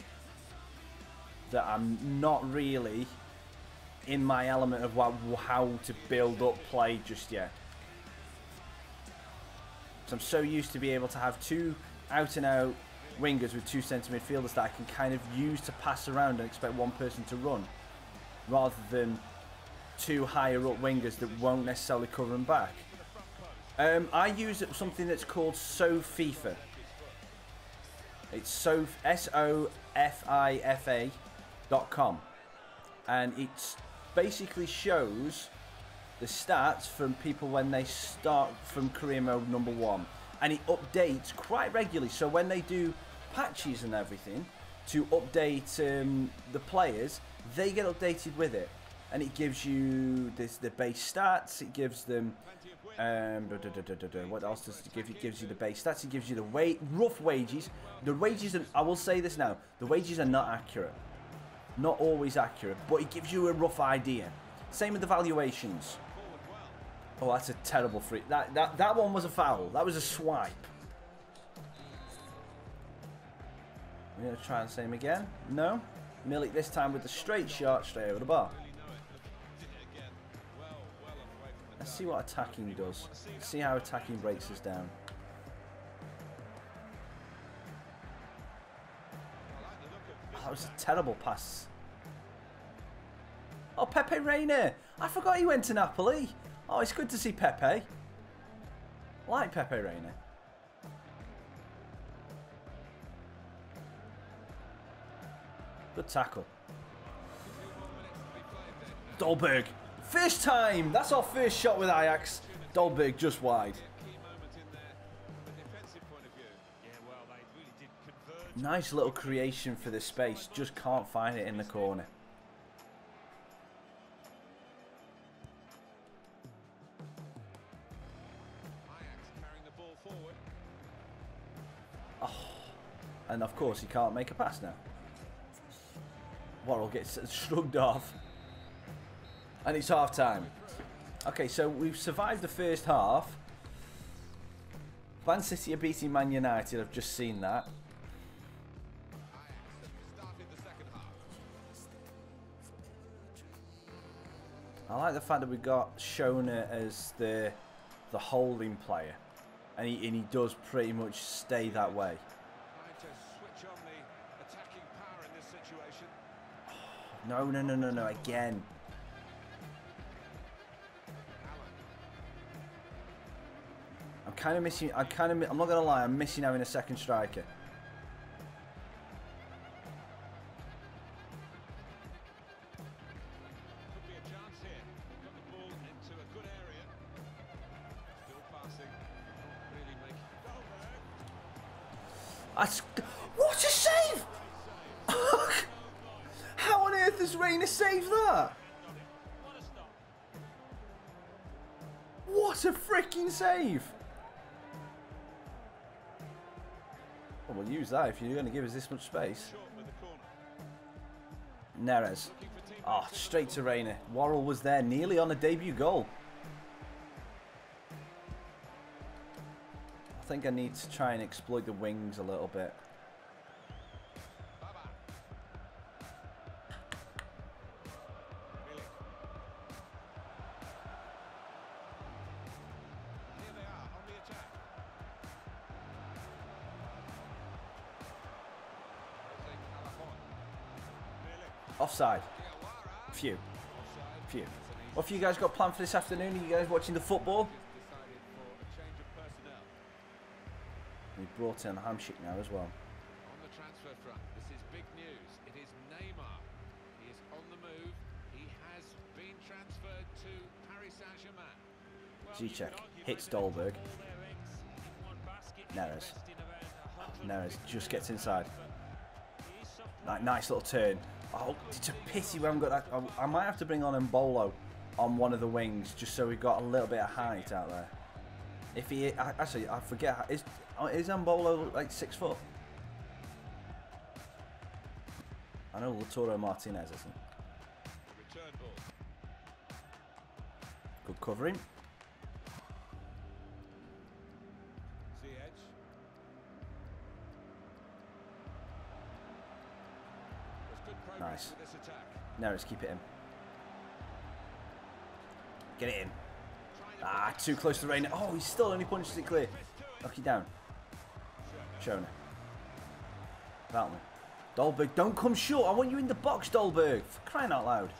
that I'm not really in my element of how to build up play just yet. So I'm so used to be able to have two out-and-out wingers with two centre midfielders that I can kind of use to pass around and expect one person to run, rather than two higher up wingers that won't necessarily cover them back. I use something that's called FIFA. It's SOFIFA.com, and it basically shows the stats from people when they start from career mode number 1, and it updates quite regularly. So when they do patches and everything to update the players, they get updated with it, and it gives you the base stats. It gives them what else does it give you? It gives you the base stats. It gives you the rough wages. The wages, I will say this now, the wages are not accurate, not always accurate, but it gives you a rough idea. Same with the valuations. Oh, that's a terrible free. That one was a foul. That was a swipe. I'm going to try and the same again. No. Milik this time with the straight shot, straight over the bar. Let's see what attacking does. Let's see how attacking breaks us down. Oh, that was a terrible pass. Oh, Pepe Reina. I forgot he went to Napoli. Oh, it's good to see Pepe. I like Pepe Reina. Good tackle. Dolberg. First time. That's our first shot with Ajax. Dolberg just wide. Nice little creation for the space. Just can't find it in the corner. Oh. And of course he can't make a pass now. Worrell gets shrugged off. And it's half time. Okay, so we've survived the first half. Man City are beating Man United. I've just seen that. I like the fact that we got Shona as the holding player, and he does pretty much stay that way. Oh, no, again. I'm kind of missing. I'm not gonna lie. I'm missing having a second striker. What a save! How on earth has Reina saved that? What a freaking save! Well, we'll use that if you're going to give us this much space. Neres. Oh, straight to Reina. Worrell was there, nearly on a debut goal. I think I need to try and exploit the wings a little bit. Offside. Phew. What have you guys got planned for this afternoon? Are you guys watching the football? We brought in Hamshik now as well. On the transfer front, this is big news. It is Neymar. He is on the move. He has been transferred to Paris Saint-Germain. Ziyech hits Dolberg. Neres. Neres just gets inside. Nice little turn. Oh, it's a pity we haven't got that. I might have to bring on Mbolo on one of the wings just so we've got a little bit of height out there. If he actually, I forget. Is Mbolo like 6 foot? I know Lautaro Martinez isn't. Good covering. Nice. Now let's keep it in. Get it in. Ah, too close to Reina. Oh, he still only punches it clear. Knock it down. Shona. Veltman. Dolberg, don't come short. I want you in the box, Dolberg. For crying out loud.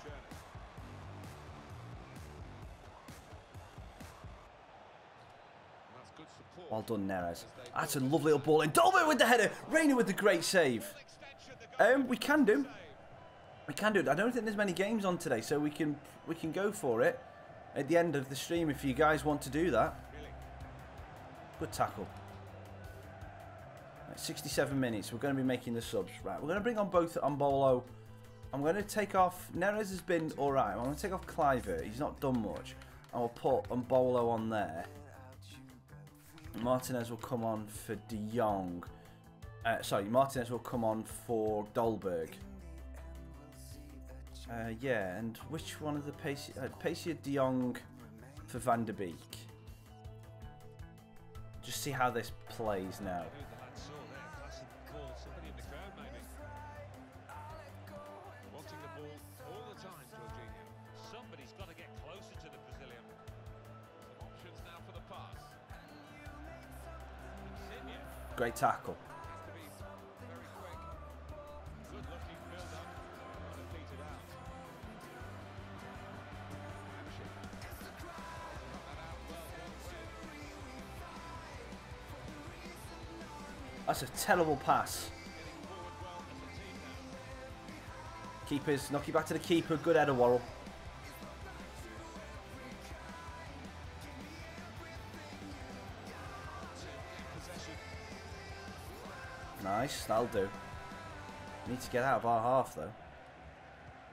Well done, Neres. That's a lovely little ball in. Dolberg with the header. Reina with the great save. We can do. We can do it. I don't think there's many games on today, so we can go for it at the end of the stream if you guys want to do that. Good tackle. Right, 67 minutes. We're going to be making the subs. Right, we're going to bring on both Mbolo. I'm going to take off. Neres has been all right. I'm going to take off Kluivert. He's not done much. And we'll put Mbolo on there. Martinez will come on for De Jong. Sorry, Martinez will come on for Dolberg. Yeah, and which one of the Pacey De Jong for Van der Beek? Just see how this plays now. Somebody's got to get closer to the Brazilian. Some options now for the pass. Great tackle. That's a terrible pass. Keepers, knock it back to the keeper. Good header, Worrell. Nice, that'll do. Need to get out of our half though.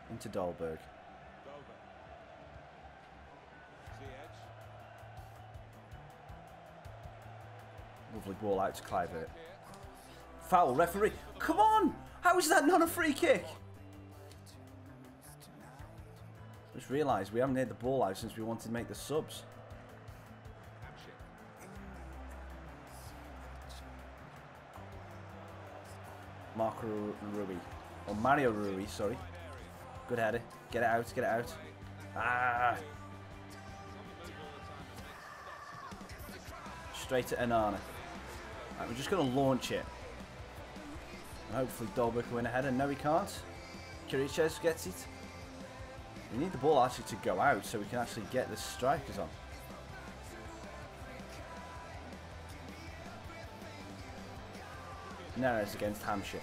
Into Dolberg. Lovely ball out to Kluivert. Foul, referee. Come on! How is that not a free kick? Just realised we haven't had the ball out since we wanted to make the subs. Marco Rui. Or Mario Rui, sorry. Good header. Get it out, get it out. Ah! Straight at Anana. Right, we're just going to launch it. And hopefully Dolberg can win a header. No, he can't. Kirichez gets it. We need the ball actually to go out so we can actually get the strikers on. Neres against Hamsik.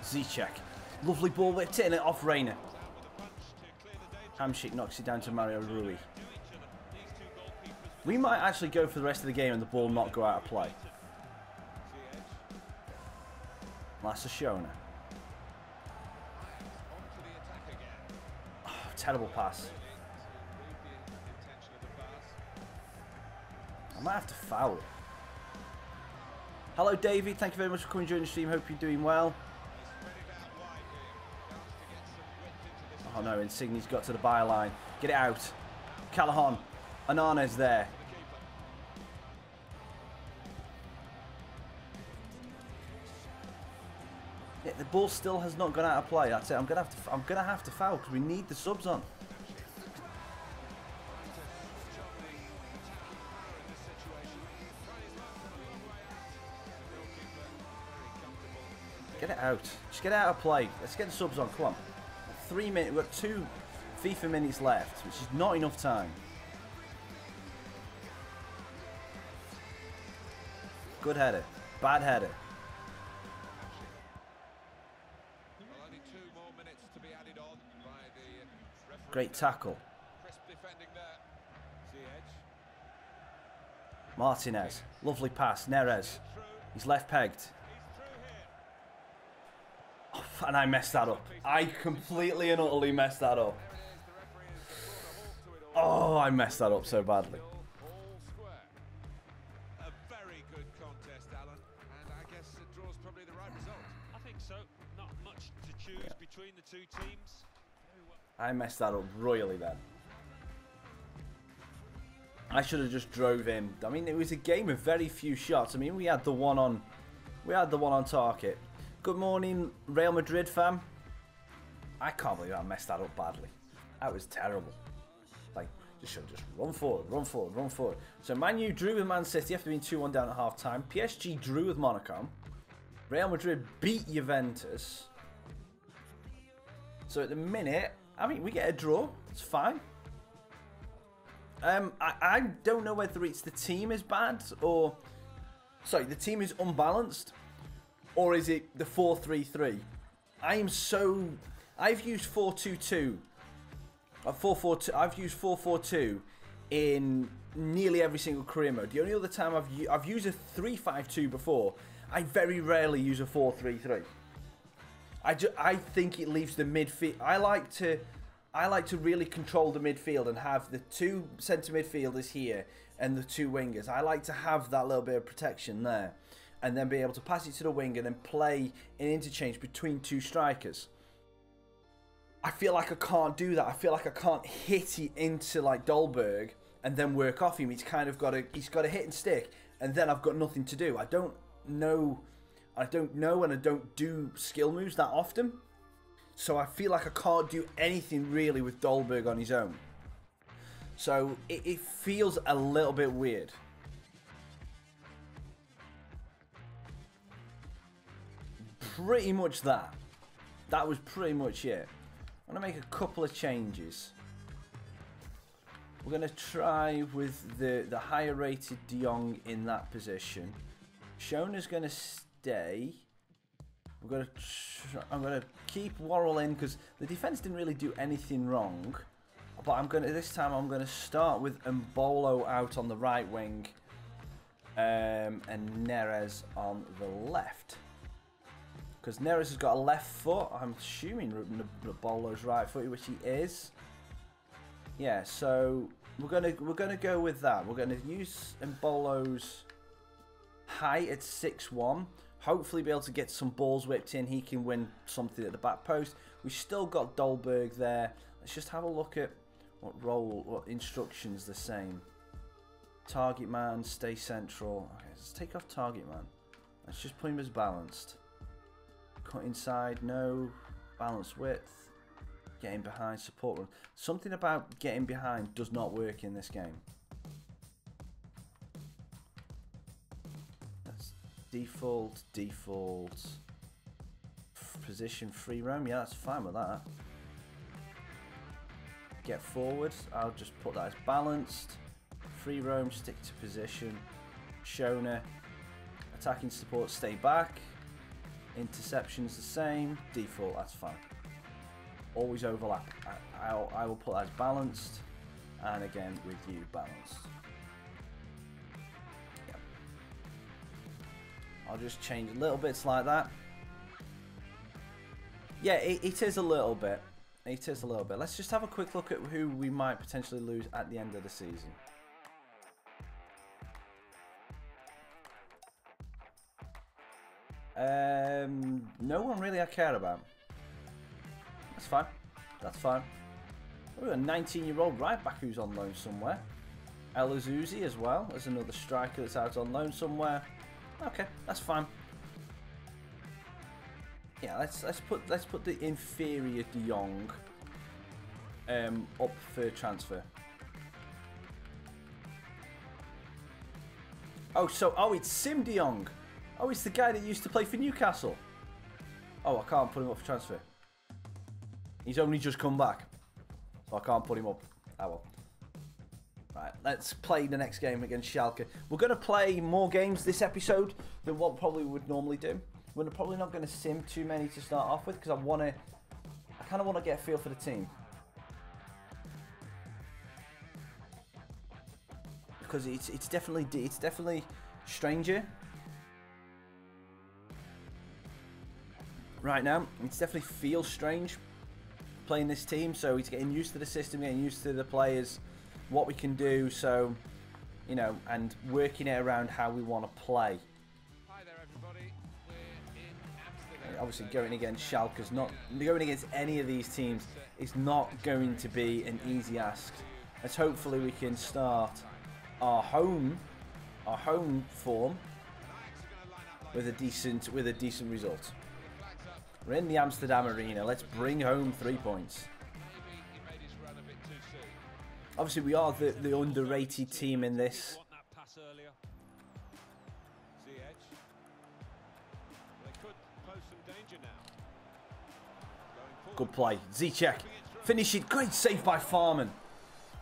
Ziyech. Lovely ball whipped in it off Reina. Hamsik knocks it down to Mario Rui. We might actually go for the rest of the game and the ball not go out of play. That's a Shona. Oh, terrible pass. I might have to foul it. Hello David, thank you very much for coming during the stream. Hope you're doing well. Oh no, Insigne's got to the byline. Get it out. Callahan. Anana's there. Yeah, the ball still has not gone out of play. That's it. I'm gonna have to foul because we need the subs on. Get it out. Just get it out of play. Let's get the subs on. Come on. 3 minutes. We've got 2 FIFA minutes left, which is not enough time. Good header. Bad header. Great tackle. Martinez. Lovely pass. Neres. He's left pegged. Oh, and I messed that up. I completely and utterly messed that up. Oh, I messed that up so badly. I messed that up royally then. I should have just drove in. I mean, it was a game of very few shots. I mean, we had the one on target. Good morning, Real Madrid fam. I can't believe I messed that up badly. That was terrible. Like, just should just run forward, run forward, run forward. So Man U drew with Man City after being 2-1 down at half time. PSG drew with Monaco. Real Madrid beat Juventus. So at the minute, I mean, we get a draw. It's fine. I don't know whether it's the team is bad or... Sorry, the team is unbalanced. Or is it the 4-3-3? I've used 4-2-2. 4-4-2. I've used 4-4-2 in nearly every single career mode. The only other time I've used a 3-5-2 before. I very rarely use a 4-3-3. I think it leaves the midfield. I like to really control the midfield and have the 2 centre midfielders here and the 2 wingers. I like to have that little bit of protection there, and then be able to pass it to the wing and then play an interchange between 2 strikers. I feel like I can't do that. I feel like I can't hit it into like Dolberg and then work off him. He's got to hit and stick, and then I've got nothing to do. I don't know and I don't do skill moves that often. So I feel like I can't do anything really with Dolberg on his own. So it feels a little bit weird. Pretty much that. That was pretty much it. I'm going to make a couple of changes. We're going to try with the higher rated De Jong in that position. Shona's going to stay. I'm going to keep Worrell in because the defense didn't really do anything wrong. But this time I'm going to start with Mbolo out on the right wing and Neres on the left. Because Neres has got a left foot. I'm assuming Mbolo's right footed, which he is. Yeah, so we're gonna go with that. We're gonna use Mbolo's height at 6'1". Hopefully be able to get some balls whipped in. He can win something at the back post. We've still got Dolberg there. Let's just have a look at what instructions they're saying. Target man, stay central. Okay, let's take off target man. Let's just put him as balanced. Cut inside, no. Balance width. Getting behind, support run. Something about getting behind does not work in this game. Default. Position free roam. Yeah, that's fine with that. Get forward. I'll just put that as balanced. Free roam, stick to position. Shona. Attacking support, stay back. Interceptions the same. Default, that's fine. Always overlap. I will put that as balanced. And again, with you, balanced. Yep. I'll just change little bits like that. Yeah, it is a little bit. It is a little bit. Let's just have a quick look at who we might potentially lose at the end of the season. No one really I care about. That's fine. That's fine. We've got a 19-year-old right back who's on loan somewhere. El Azuzi as well as another striker that's out on loan somewhere. Okay, that's fine. Yeah, let's put the inferior De Jong up for transfer. Oh, it's Sim De Jong. Oh, it's the guy that used to play for Newcastle. Oh, I can't put him up for transfer. He's only just come back, so I can't put him up. Oh well. Right, let's play the next game against Schalke. We're going to play more games this episode than what probably we would normally do. We're probably not going to sim too many to start off with because I kind of want to get a feel for the team. Because it's definitely stranger right now. It definitely feels strange playing this team, so it's getting used to the system, getting used to the players, what we can do, so you know, and working it around how we want to play. Hi there, everybody. We're in Amsterdam. Obviously, going against Schalke's not going against any of these teams is not going to be an easy ask. Let's hopefully we can start our home form with a decent result. We're in the Amsterdam Arena. Let's bring home 3 points. Obviously, we are the underrated team in this. Good play. Ziyech. Finish it. Great save by Farman.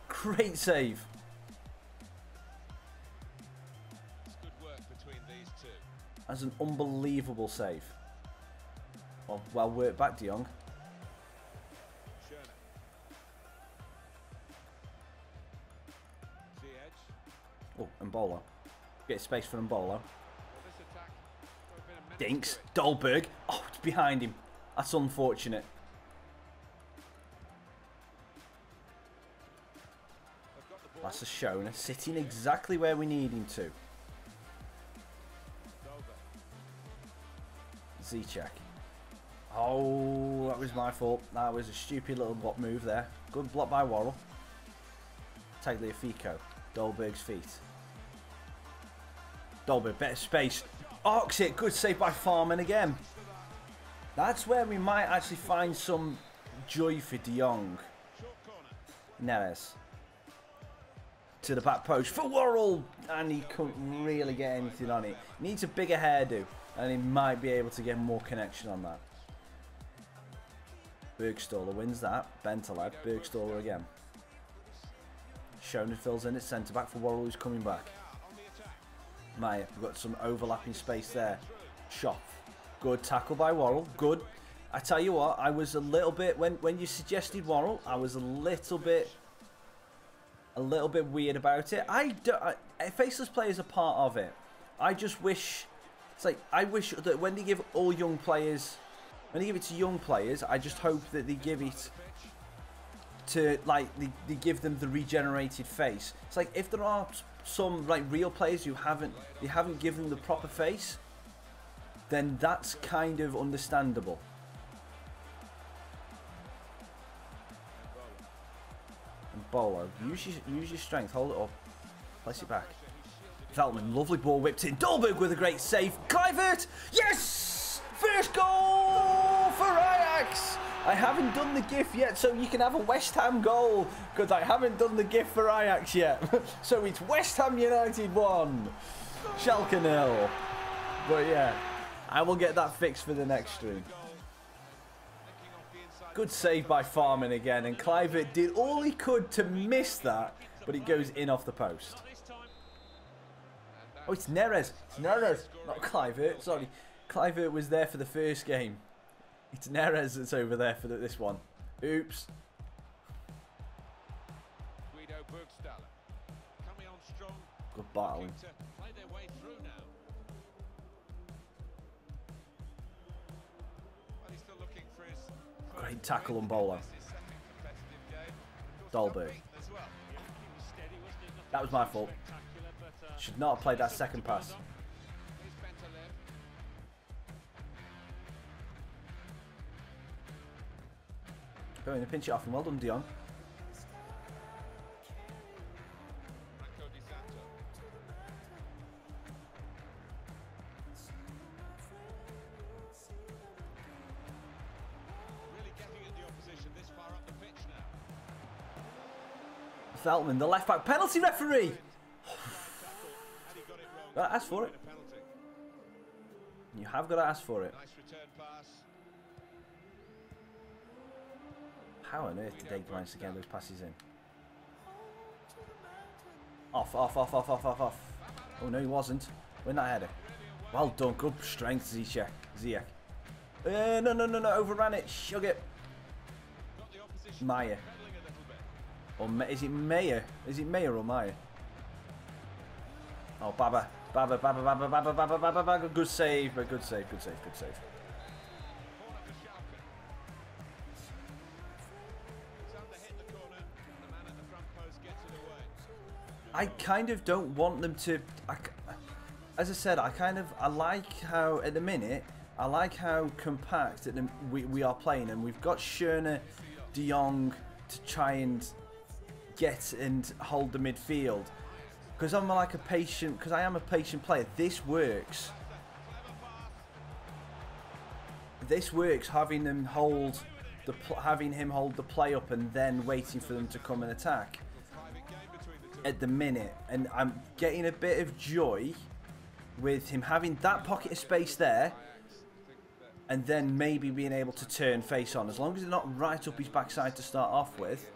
Great save. That's an unbelievable save. Well worked back, De Jong. Oh, Mbolo. Get space for Mbolo. Dinks. Dolberg. Oh, it's behind him. That's unfortunate. That's a Shona sitting exactly where we need him to. Ziyech. Oh, that was my fault. That was a stupid little block move there. Good block by Worrell. Tagliafico. Dolberg's feet. Dolberg, better space. Arcs it. Good save by Farman again. That's where we might actually find some joy for De Jong. Neves. To the back post for Worrell. And he couldn't really get anything on it. Needs a bigger hairdo. And he might be able to get more connection on that. Bergstaller wins that. Bentaleb. Bergstaller again. Shona fills in at centre back for Worrell, who's coming back. Maya, we've got some overlapping space there. Shot. Good tackle by Worrell. Good. I tell you what, I was a little bit when you suggested Worrell, I was a little bit weird about it. Faceless players are part of it. I just wish. It's like I wish that when they give all young players, when they give it to young players, I just hope that they give it to like they give them the regenerated face. It's like if there are some like real players who they haven't given them the proper face, then that's kind of understandable. And Bolo, use your strength, hold it up, place it back. Veltman, lovely ball whipped in. Dolberg with a great save. Kluivert, yes! First goal for AJAX. I haven't done the GIF yet, so you can have a West Ham goal because I haven't done the GIF for AJAX yet. So it's West Ham United 1, Schalke 0. But yeah, I will get that fixed for the next stream. Good save by Farman again, and Kluivert did all he could to miss that, but it goes in off the post. Oh, it's Neres. It's Neres, not Clivert. Sorry, Clivert was there for the first game. It's Neres that's over there for this one. Oops. Good battling. Great tackle on Bolo. Dolberg. That was my fault. Should not have played that second pass. Going to pinch it off and well done, Dion. Veltman, the left back penalty referee. Got to ask for it. You have got to ask for it. How on earth did they manage to get those passes in? Off. Oh no, he wasn't. Win that header. Well done. Good strength, Ziyech. No. Overran it. Shug it. Maya. Or is it Mayer? Is it Mayer or Maya? Oh, Baba. Good save, but good save. I kind of don't want them to. As I said, I like how at the minute I like how compact we are playing, and we've got Schöne, De Jong to try and get and hold the midfield. Because I'm like a patient. Because I am a patient player. This works. This works. Having him hold the play up and then waiting for them to come and attack. At the minute, and I'm getting a bit of joy with him having that pocket of space there, and then maybe being able to turn face on. As long as they're not right up his backside to start off with,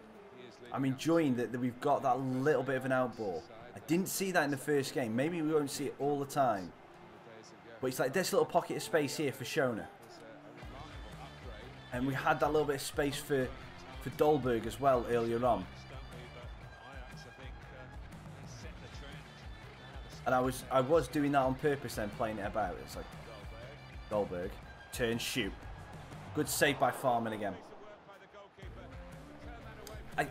I'm enjoying that we've got that little bit of an out ball. I didn't see that in the first game. Maybe we won't see it all the time, but it's like this little pocket of space here for Schöne, and we had that little bit of space for Dolberg as well earlier on. And I was doing that on purpose then, playing it about. It's like Dolberg, turn, shoot. Good save by Farman again.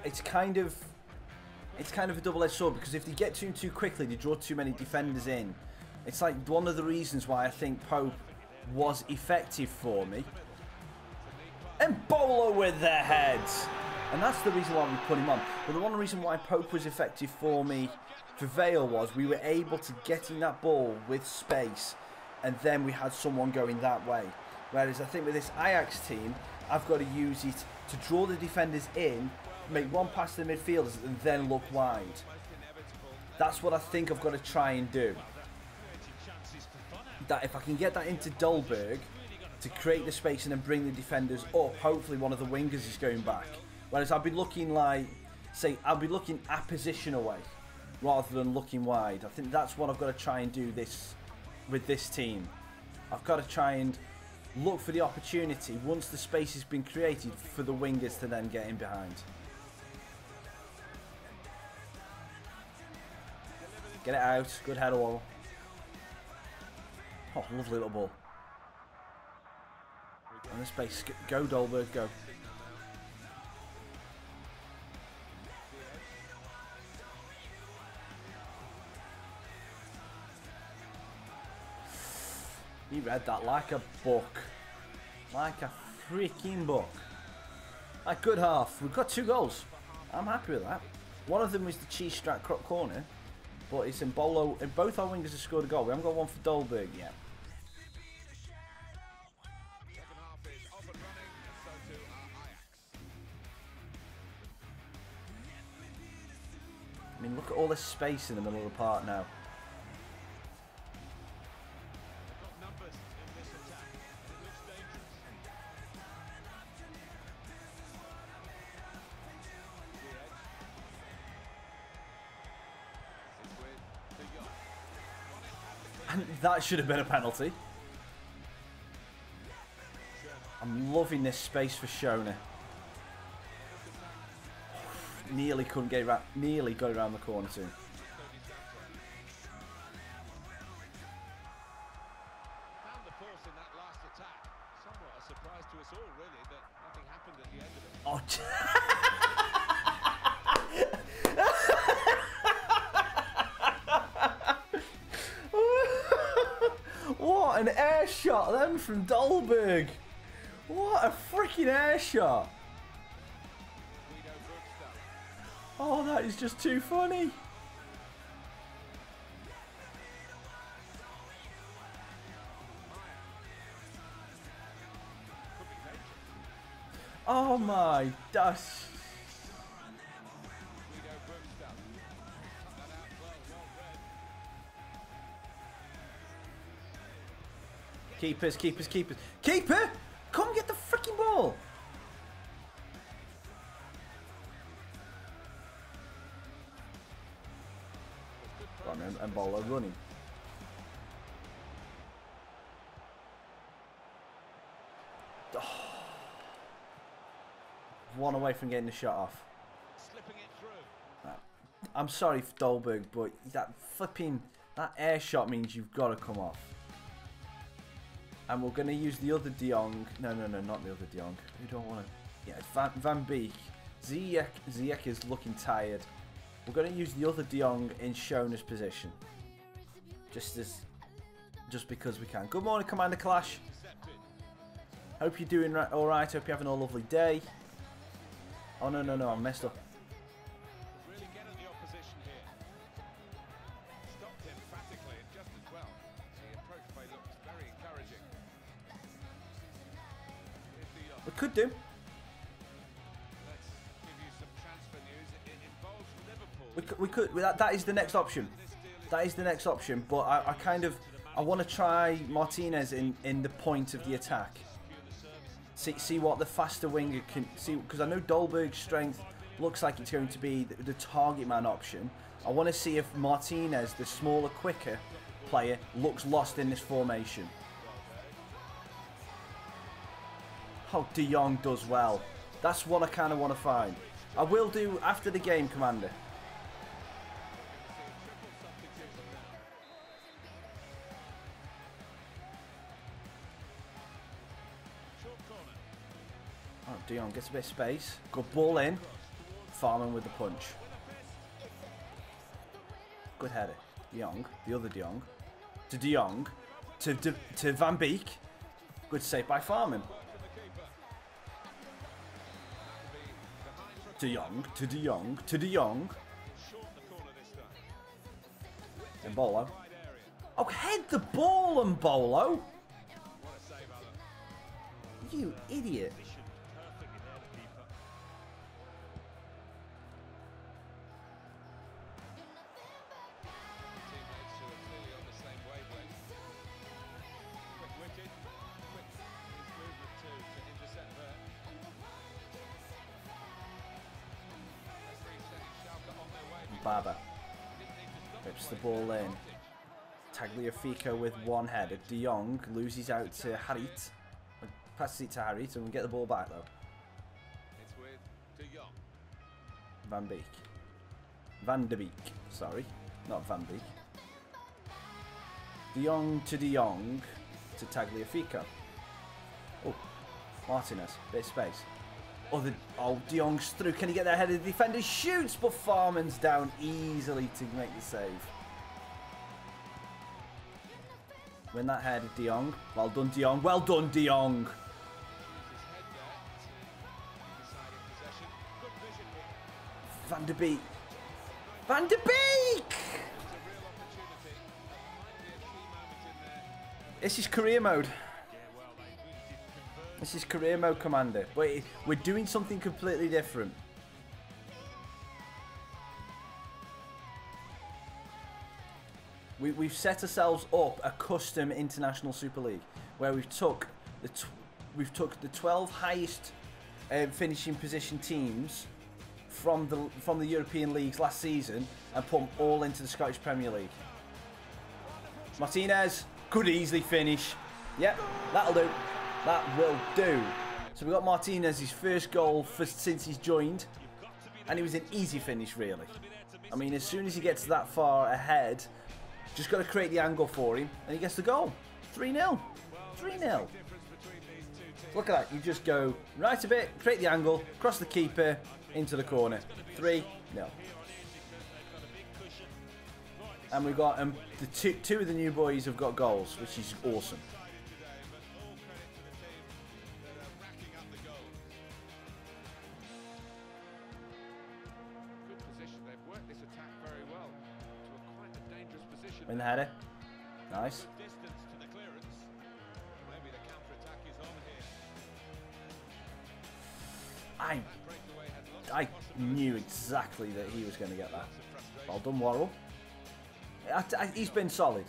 It's kind of a double-edged sword, because if they get to him too quickly, they draw too many defenders in. It's like one of the reasons why I think Pope was effective for me. And Bolo with their heads. And that's the reason why we put him on. But the one reason why Pope was effective for me for Vale was we were able to get in that ball with space, and then we had someone going that way. Whereas I think with this Ajax team, I've got to use it to draw the defenders in, make one pass to the midfielders, and then look wide. That's what I think I've got to try and do. That if I can get that into Dolberg to create the space and then bring the defenders up, hopefully one of the wingers is going back. Whereas I'll be looking like, say, I'll be looking a position away rather than looking wide. I think that's what I've got to try and do with this team. I've got to try and look for the opportunity once the space has been created for the wingers to then get in behind. Get it out. Good header wall. Oh, lovely little ball. On the space. Go, Dolberg, go. He read that like a book. Like a freaking book. A good half. We've got 2 goals. I'm happy with that. One of them was the cheese strat corner, but it's in Bolo. And both our wingers have scored a goal. We haven't got one for Dolberg yet. I mean, look at all this space in the middle of the park now. That should have been a penalty. I'm loving this space for Shona. Nearly couldn't get around, nearly got around the corner too. Found the force in that last attack. Somewhat a surprise to us all, really, that nothing happened at the end of it. Oh. What an air shot then from Dolberg. What a freaking air shot. Oh, that is just too funny. Oh my gosh. Keepers, keepers, keepers. Keeper! Come get the freaking ball! And Bolo running. Oh. One away from getting the shot off. slipping it through. I'm sorry for Dolberg, but that air shot means you've got to come off. And we're going to use the other De Jong. No, not the other De Jong. We don't want to. Yeah, it's Van Beek. Ziyech is looking tired. We're going to use the other De Jong in Shona's position. Just because we can. Good morning, Commander Clash. Hope you're doing alright. Hope you're having a lovely day. Oh, no, I messed up. Really get at the opposition here. Stopped emphatically and just as well. The approach play looks very encouraging. We could do. Let's give you some transfer news. It involves Liverpool. We could. That is the next option. That is the next option. But I want to try Martinez in the point of the attack. See what the faster winger can see, because I know Dolberg's strength looks like it's going to be the target man option. I want to see if Martinez, the smaller, quicker player, looks lost in this formation. Oh, De Jong does well. That's what I kind of want to find. I will do after the game, Commander. Oh, De Jong gets a bit of space. Good ball in. Farman with the punch. Good header. De Jong, the other De Jong. To De Jong. To Van Beek. Good save by Farman. De Jong, to De Jong, to De Jong. And Bolo. Oh, head the ball, and Bolo. You idiot. Baba rips the ball in. Tagliafico with one header. De Jong loses out to Harit. Passes it to Harit, and we get the ball back though. It's with De Jong. Van Beek. Van de Beek. Sorry, not Van Beek. De Jong to De Jong to Tagliafico. Oh, Martinez. Bit of space. Oh, De Jong's through. Can he get there ahead of the defender? Shoots, but Farman's down easily to make the save. Win that header, De Jong. Well done, De Jong. Well done, De Jong. Van de Beek. Van de Beek! This is career mode. This is career mode, Commander. Wait, we're doing something completely different. We've set ourselves up a custom international Super League where we've took the 12 highest finishing position teams from the European leagues last season and put them all into the Scottish Premier League. Martinez could easily finish. Yep, that'll do. That will do. So we got Martinez, his first goal since he's joined. And it was an easy finish, really. I mean, as soon as he gets that far ahead, just got to create the angle for him, and he gets the goal. 3-0. 3-0. Look at that. You just go right a bit, create the angle, cross the keeper, into the corner. 3-0. And we've got the two of the new boys have got goals, which is awesome. In the header. Nice. I knew exactly that he was going to get that. Well done, Worrell. He's been solid.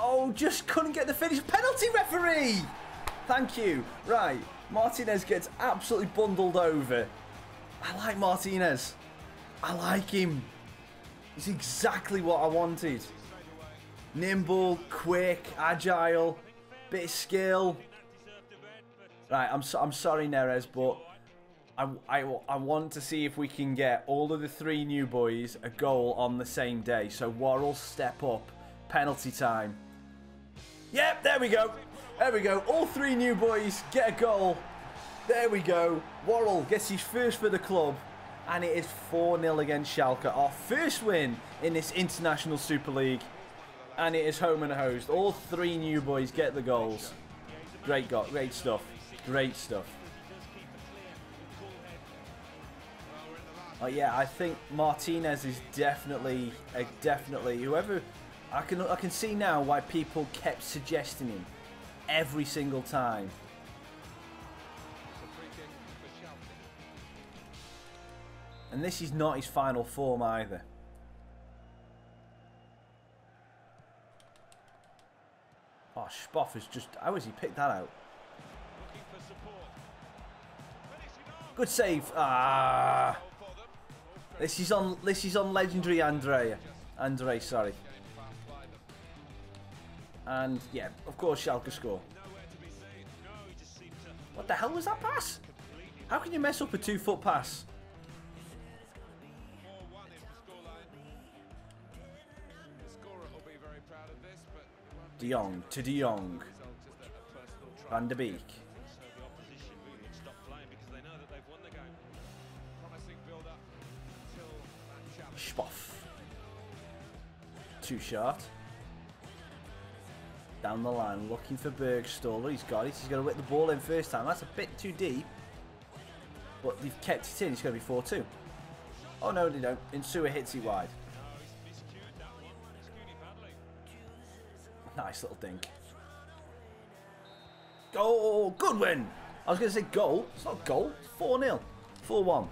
Oh, just couldn't get the finish. Penalty, referee! Thank you. Right, Martinez gets absolutely bundled over. I like Martinez. I like him. He's exactly what I wanted. Nimble, quick, agile, bit of skill. Right, I'm sorry, Neres, but I want to see if we can get all of the 3 new boys a goal on the same day. So Worrell, step up. Penalty time. Yep, there we go. There we go. All 3 new boys get a goal. There we go. Worrell gets his first for the club. And it is 4-0 against Schalke. Our first win in this International Super League. And it is home and host. All 3 new boys get the goals. Great stuff. Great stuff. Oh yeah, I think Martinez is definitely whoever. I can see now why people kept suggesting him every single time. And this is not his final form either. Oh, Spoff is just... How has he picked that out? Good save. Ah. This is on legendary Andre, sorry. And yeah, of course Schalke score. What the hell was that pass? How can you mess up a 2-foot pass? De Jong to De Jong. Van de Beek. Spoff. Too short. Down the line, looking for Bergstaller. He's got it. He's going to whip the ball in first time. That's a bit too deep. But they've kept it in. It's going to be 4-2. Oh, no, they don't. Insua hits it wide. Nice little dink. Oh, good win. I was going to say goal. It's not goal. It's 4-0. 4-1.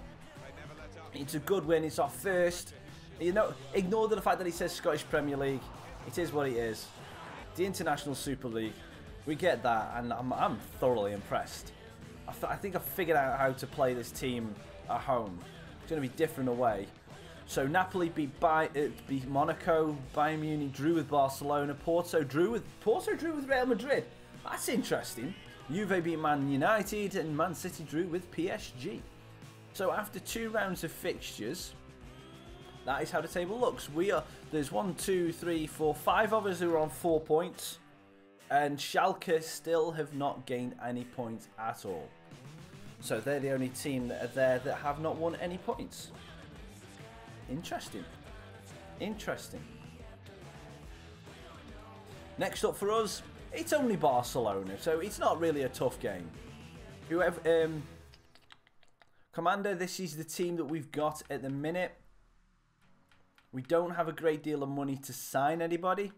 It's a good win. It's our first. You know, ignore the fact that he says Scottish Premier League. It is what it is. The International Super League. We get that, and I'm thoroughly impressed. I think I've figured out how to play this team at home. It's going to be different away. So Napoli beat Monaco, Bayern Munich drew with Barcelona, Porto drew with Real Madrid. That's interesting. Juve beat Man United, and Man City drew with PSG. So after 2 rounds of fixtures, that is how the table looks. There's 1, 2, 3, 4, 5 of us who are on 4 points, and Schalke still have not gained any points at all. So they're the only team that are there that have not won any points. Interesting. Interesting. Next up for us, it's only Barcelona, so it's not really a tough game. Whoever, Commander, this is the team that we've got at the minute. We don't have a great deal of money to sign anybody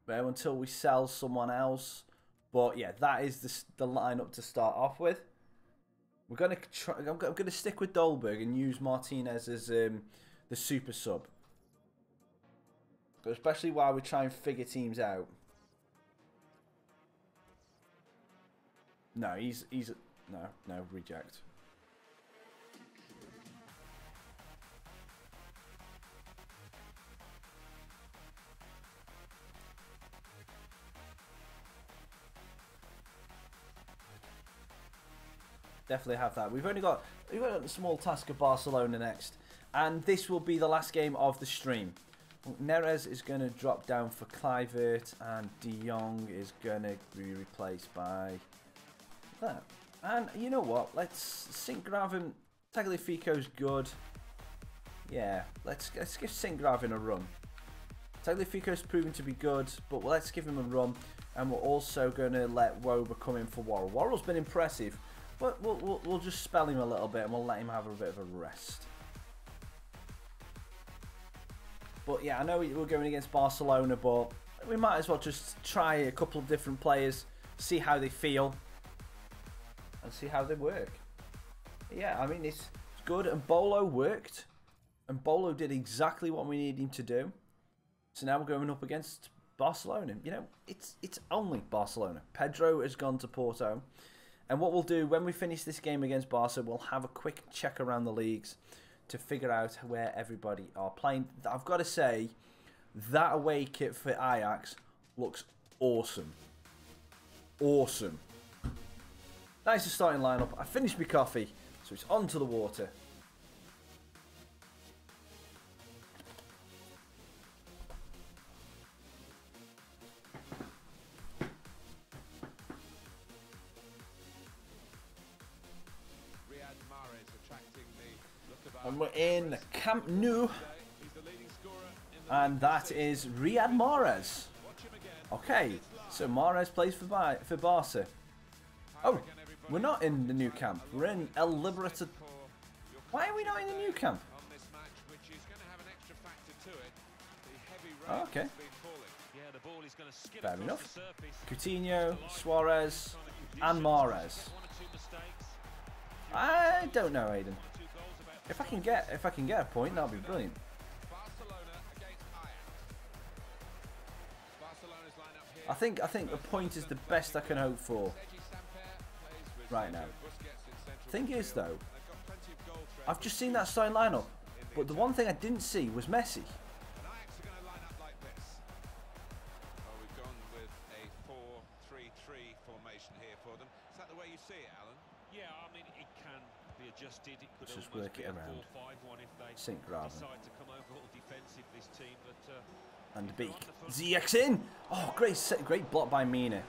until we sell someone else. But yeah, that is the lineup to start off with. We're gonna try. I'm gonna stick with Dolberg and use Martinez as the super sub, but especially while we try and figure teams out. No, he's no reject. Definitely have that. We've got a small task of Barcelona next, and this will be the last game of the stream. Neres is going to drop down for Kluivert, and De Jong is going to be replaced by that. And you know what? Let's Sint-Graven. Tagliafico's good. Yeah, let's give Sint-Graven a run. Tagliafico's proven to be good, but let's give him a run. And we're also going to let Woba come in for Worrell. Worrell's been impressive. But we'll just spell him a little bit and we'll let him have a bit of a rest. But yeah, I know we're going against Barcelona, but we might as well just try a couple of different players, see how they feel, and see how they work. Yeah, I mean, it's good. And Bolo worked. And Bolo did exactly what we needed him to do. So now we're going up against Barcelona. You know, it's only Barcelona. Pedro has gone to Porto. And what we'll do when we finish this game against Barca, we'll have a quick check around the leagues to figure out where everybody are playing. I've got to say, that away kit for AJAX looks awesome. Awesome. That is the starting lineup. I finished my coffee, so it's on to the water. And we're in Camp Nou, and that is Riyad Mahrez. Okay, so Mahrez plays for Barca. Oh, we're not in the new camp. We're in El Liberator. Why are we not in the new camp? Oh, okay. Fair enough. Coutinho, Suarez, and Mahrez. I don't know, Aiden. If I can get a point, that'll be brilliant. I think a point is the best I can hope for right now. Thing is though, I've just seen that starting lineup, but the one thing I didn't see was Messi. Let's just work it around. Sint-Graven. And the beak. ZX in! Oh, great block by Mina.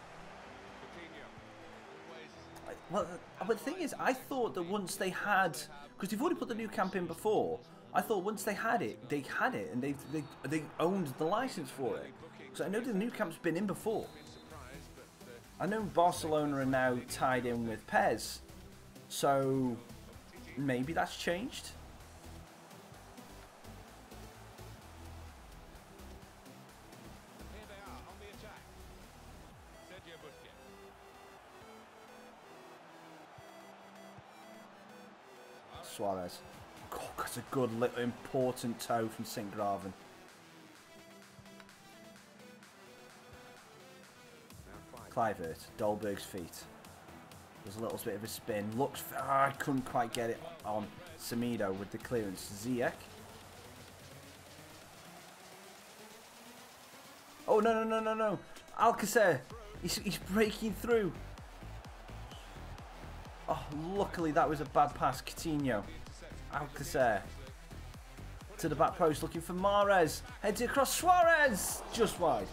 Well, but the thing is, I thought that once they had... Because they've already put the new camp in before. I thought once they had it, and they owned the license for it. Because I know the new camp's been in before. I know Barcelona are now tied in with PES. So... maybe that's changed. Suarez. God, that's a good little important toe from Sint-Graven. Kluivert, Dolberg's feet. There's a little bit of a spin. Looks... I couldn't quite get it on Semedo with the clearance. Ziyech. Oh, no. Alcacer. He's breaking through. Oh, luckily that was a bad pass. Coutinho. Alcacer. To the back post looking for Mahrez. Heads it across. Suarez. Just wide.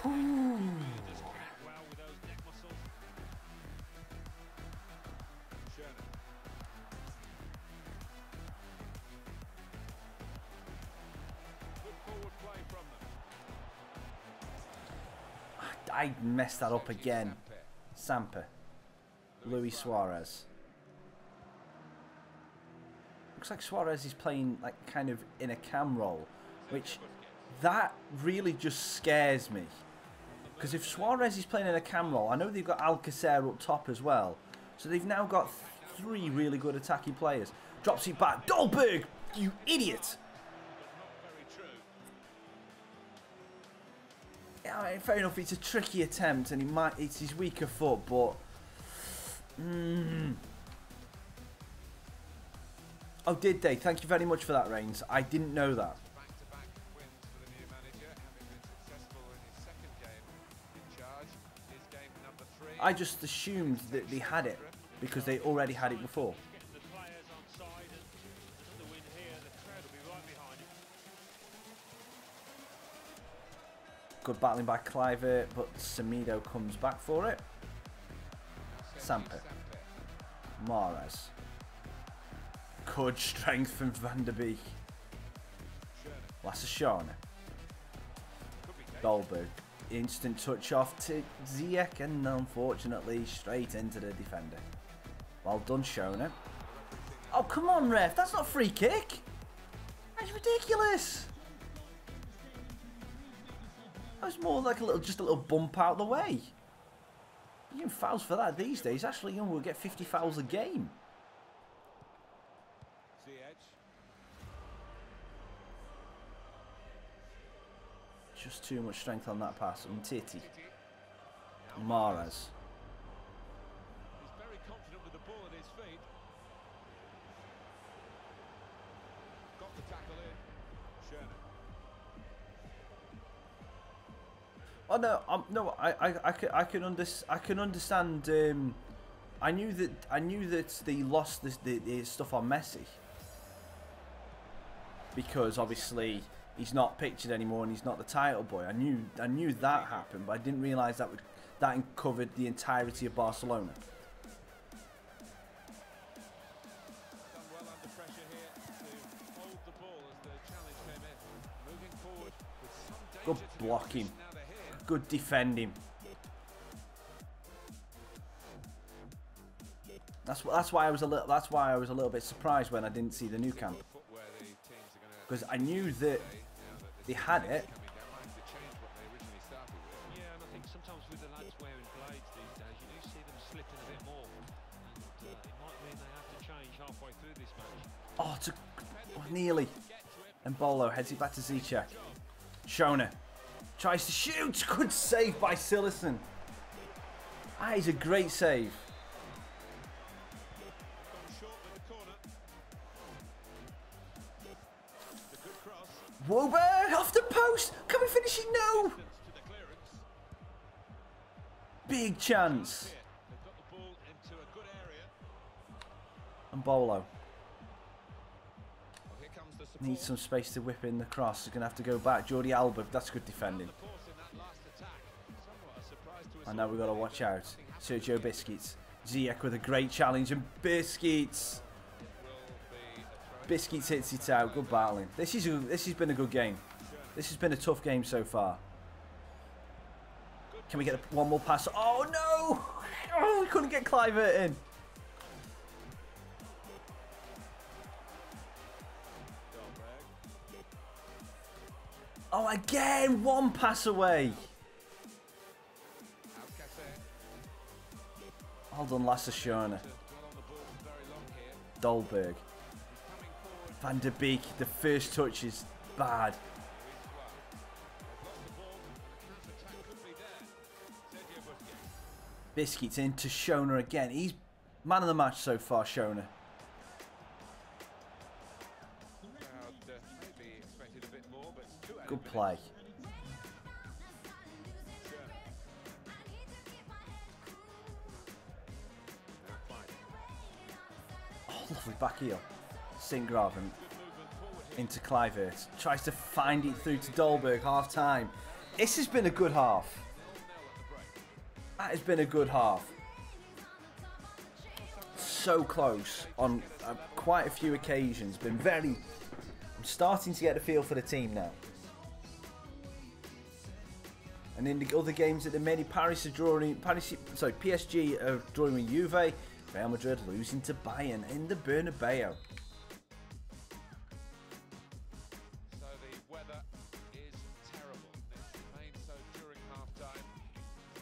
Whew. I messed that up again. Samper. Luis Suarez. Looks like Suarez is playing like kind of in a cam role, which that really just scares me. Because if Suarez is playing in a cam role, I know they've got Alcacer up top as well. So they've now got three really good attacking players. Drops it back. Dolberg! You idiot! Yeah, fair enough. It's a tricky attempt, and it's his weaker foot, but. Oh, did they? Thank you very much for that, Reigns. I didn't know that. Back-to-back wins for the new manager, having been successful in his second game in charge. His game number 3. I just assumed that they had it because they already had it before. The players on side and another win here, the crowd will be right behind him. Good battling by Cliver, but Semedo comes back for it. Samper. Mahrez. Good strength from Van der Beek. Lassashana. Dolberg. Instant touch off to Ziyech, and unfortunately straight into the defender. Well done, Shona. Oh, come on, ref. That's not a free kick. That's ridiculous. That was more like just a little bump out of the way. You get fouls for that these days. Actually, you will get 50 fouls a game. Just too much strength on that pass. Titi. Mahrez. He's very confident with the ball at his feet. Got the tackle in. Oh no, I can understand. I knew that they lost the stuff on Messi because obviously he's not pictured anymore and he's not the title boy. I knew that happened, but I didn't realise that covered the entirety of Barcelona. Done well under pressure here to hold the ball as the challenge came in. Moving forward with some danger. Good blocking. Good defending. That's why I was a little bit surprised when I didn't see the new camp, because I knew that they had it. Yeah, and I think sometimes with the lads wearing blades these days, you do see them slipping a bit more, and it might mean they have to change halfway through this match. Nearly. And Bolo heads it back to Ziyech. Shona tries to shoot. Good save by Sillerson. That is a great save. Woberg off the post. Can we finish it? No. Big chance. And Bolo needs some space to whip in the cross. He's going to have to go back. Jordi Alba. That's good defending. And now we've got to watch out. Sergio Busquets. Ziyech with a great challenge. And Busquets hits it out. Good battling. This has been a good game. This has been a tough game so far. Can we get one more pass? Oh no! Oh, we couldn't get Clivert in. Oh, again, one pass away. Hold on, Lassashana. Dolberg. Van der Beek, the first touch is bad. Biscuits into Shona again. He's man of the match so far, Shona. Good play. Oh, lovely back heel. Singraven into Clivert. Tries to find it through to Dolberg, half time. This has been a good half. That has been a good half. So close on quite a few occasions. I'm starting to get a feel for the team now. And in the other games that they made, PSG are drawing with Juve. Real Madrid losing to Bayern in the Bernabeu. So the weather is terrible. It's remained so during half-time.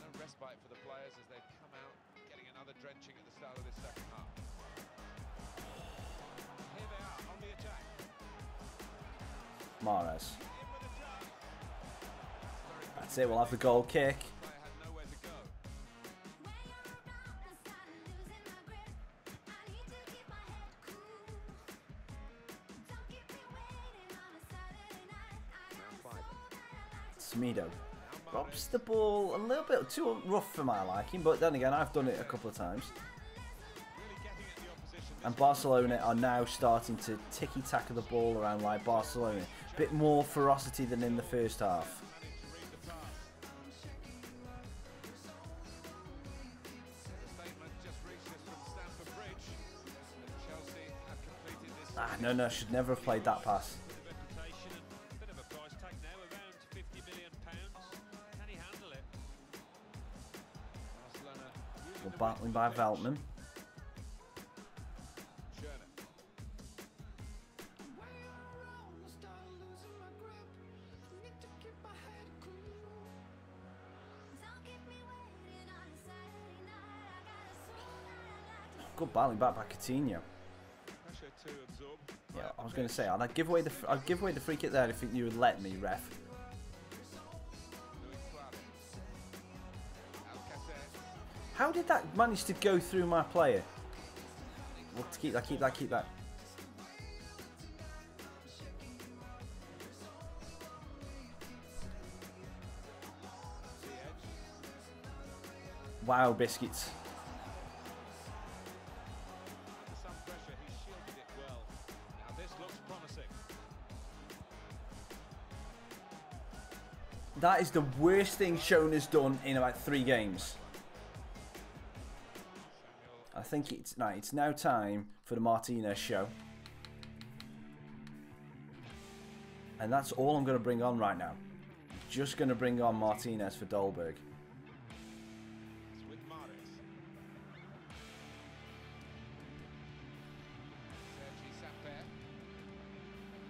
No respite for the players as they've come out getting another drenching at the start of this second half. Here they are on the attack. Mahrez. That's it, we'll have the goal kick. Player had nowhere to go. Smedo drops the ball a little bit too rough for my liking, but then again, I've done it a couple of times. And Barcelona are now starting to ticky-tack the ball around like Barcelona. A bit more ferocity than in the first half. Ah, no, should never have played that pass. We're battling by Veltman. Good battling back by Coutinho. Yeah, I was going to say, I'd give away the free kick there if you would let me, ref. How did that manage to go through my player? Well, keep that. Wow, biscuits. That is the worst thing Sean has done in about 3 games. I think it's now time for the Martinez show. And that's all I'm going to bring on right now. Just going to bring on Martinez for Dolberg.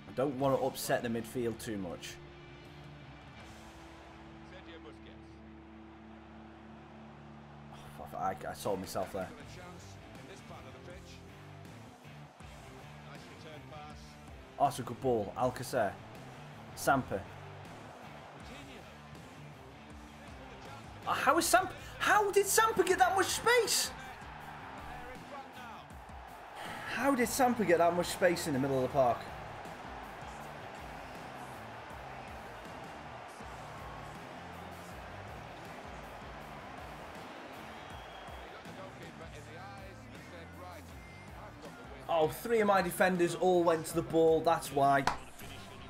I don't want to upset the midfield too much. I sold myself there. Oh, it's a good ball. Alcacer. Samper. Oh, how did Samper get that much space? How did Samper get that much space in the middle of the park? Oh, 3 of my defenders all went to the ball, that's why.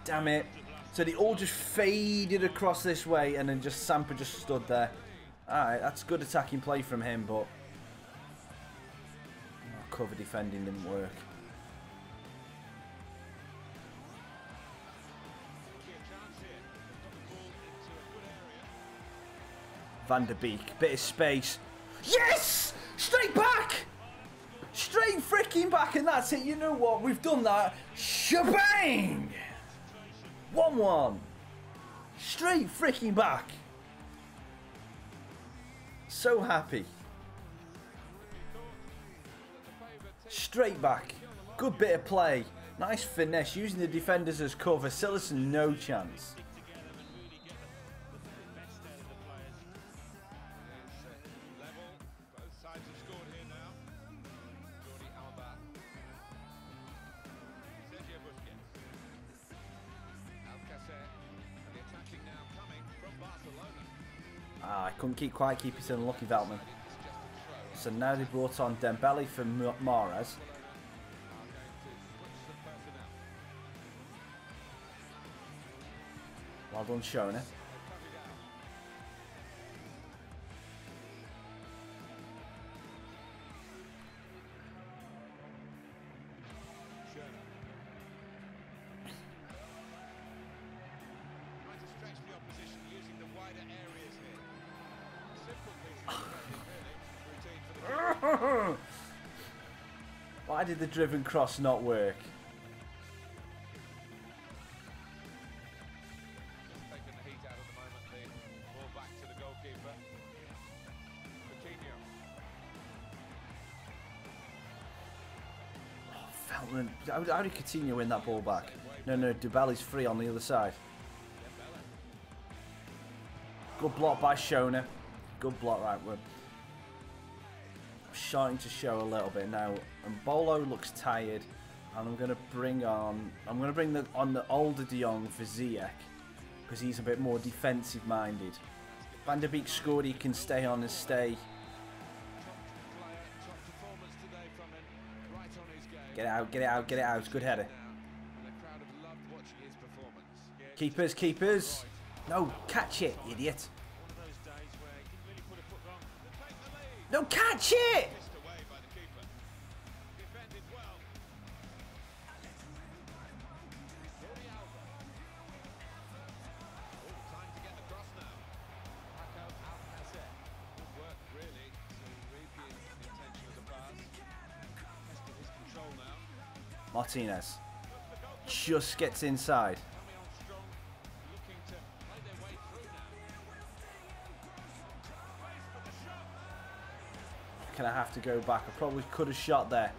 Damn it. So they all just faded across this way and then just Samper just stood there. Alright, that's good attacking play from him, but cover defending didn't work. Van der Beek, bit of space. Yes! Straight back! Straight freaking back, and that's it. You know what? We've done that. Shebang! 1-1. Straight freaking back. So happy. Straight back. Good bit of play. Nice finesse. Using the defenders as cover. Sillerson, no chance. I couldn't quite keep it unlucky, Veltman. So now they brought on Dembele for Mahrez. Well done, Shona. Why did the driven cross not work? Just taking the heat out at the moment. The ball back to the goalkeeper. Coutinho. Oh, Veltman. How did Coutinho win that ball back? No, Dembele's free on the other side. Good block by Shona. Good block, right. We're starting to show a little bit now. And Bolo looks tired. And I'm gonna bring on the older De Jong for Ziyech. Because he's a bit more defensive minded. Van der Beek scored, he can stay on and stay. Get it out, get it out, get it out. Good header. Keepers, keepers. No, catch it, idiot. No, catch it! Martinez just gets inside. Can I have to go back? I probably could have shot there.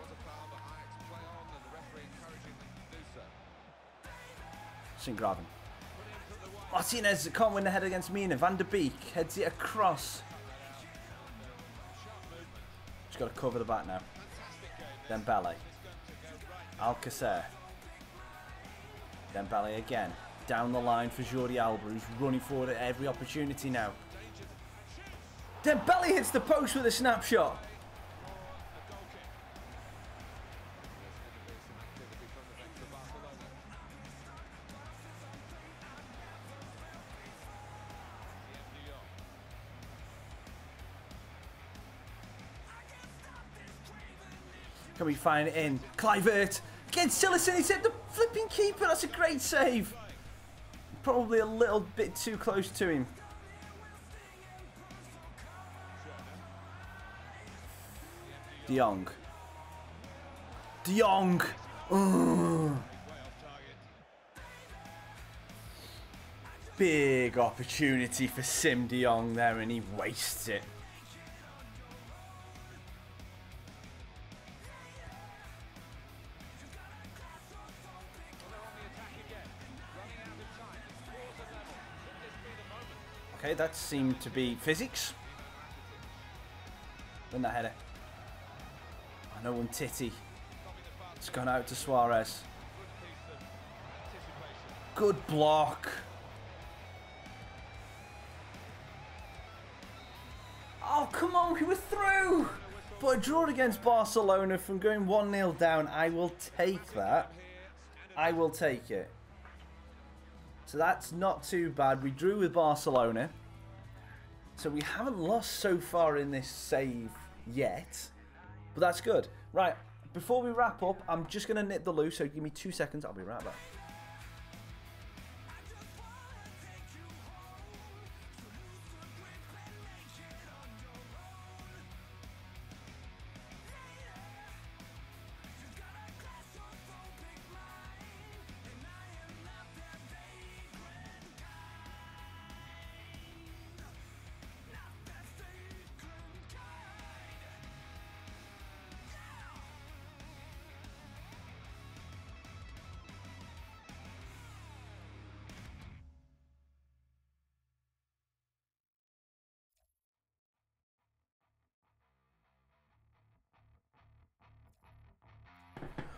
St. Graven. Martinez can't win the head against Mina. Van der Beek heads it across. Just got to cover the back now. Dembele. Alcacer. Dembele again. Down the line for Jordi Alba, who's running forward at every opportunity now. Dembele hits the post with a snapshot. Can we find it in? Kluivert against Tillerson. He's hit the flipping keeper. That's a great save. Probably a little bit too close to him. De Jong. De Jong. Big opportunity for Sim De Jong there, and he wastes it. Okay, that seemed to be physics. Win that header. I know Titi. It's gone out to Suarez. Good block. Oh, come on, we were through. But a draw against Barcelona from going 1-0 down, I will take that. I will take it. So that's not too bad. We drew with Barcelona. So we haven't lost so far in this save yet. But that's good. Right, before we wrap up, I'm just going to nip the loo. So give me 2 seconds. I'll be right back.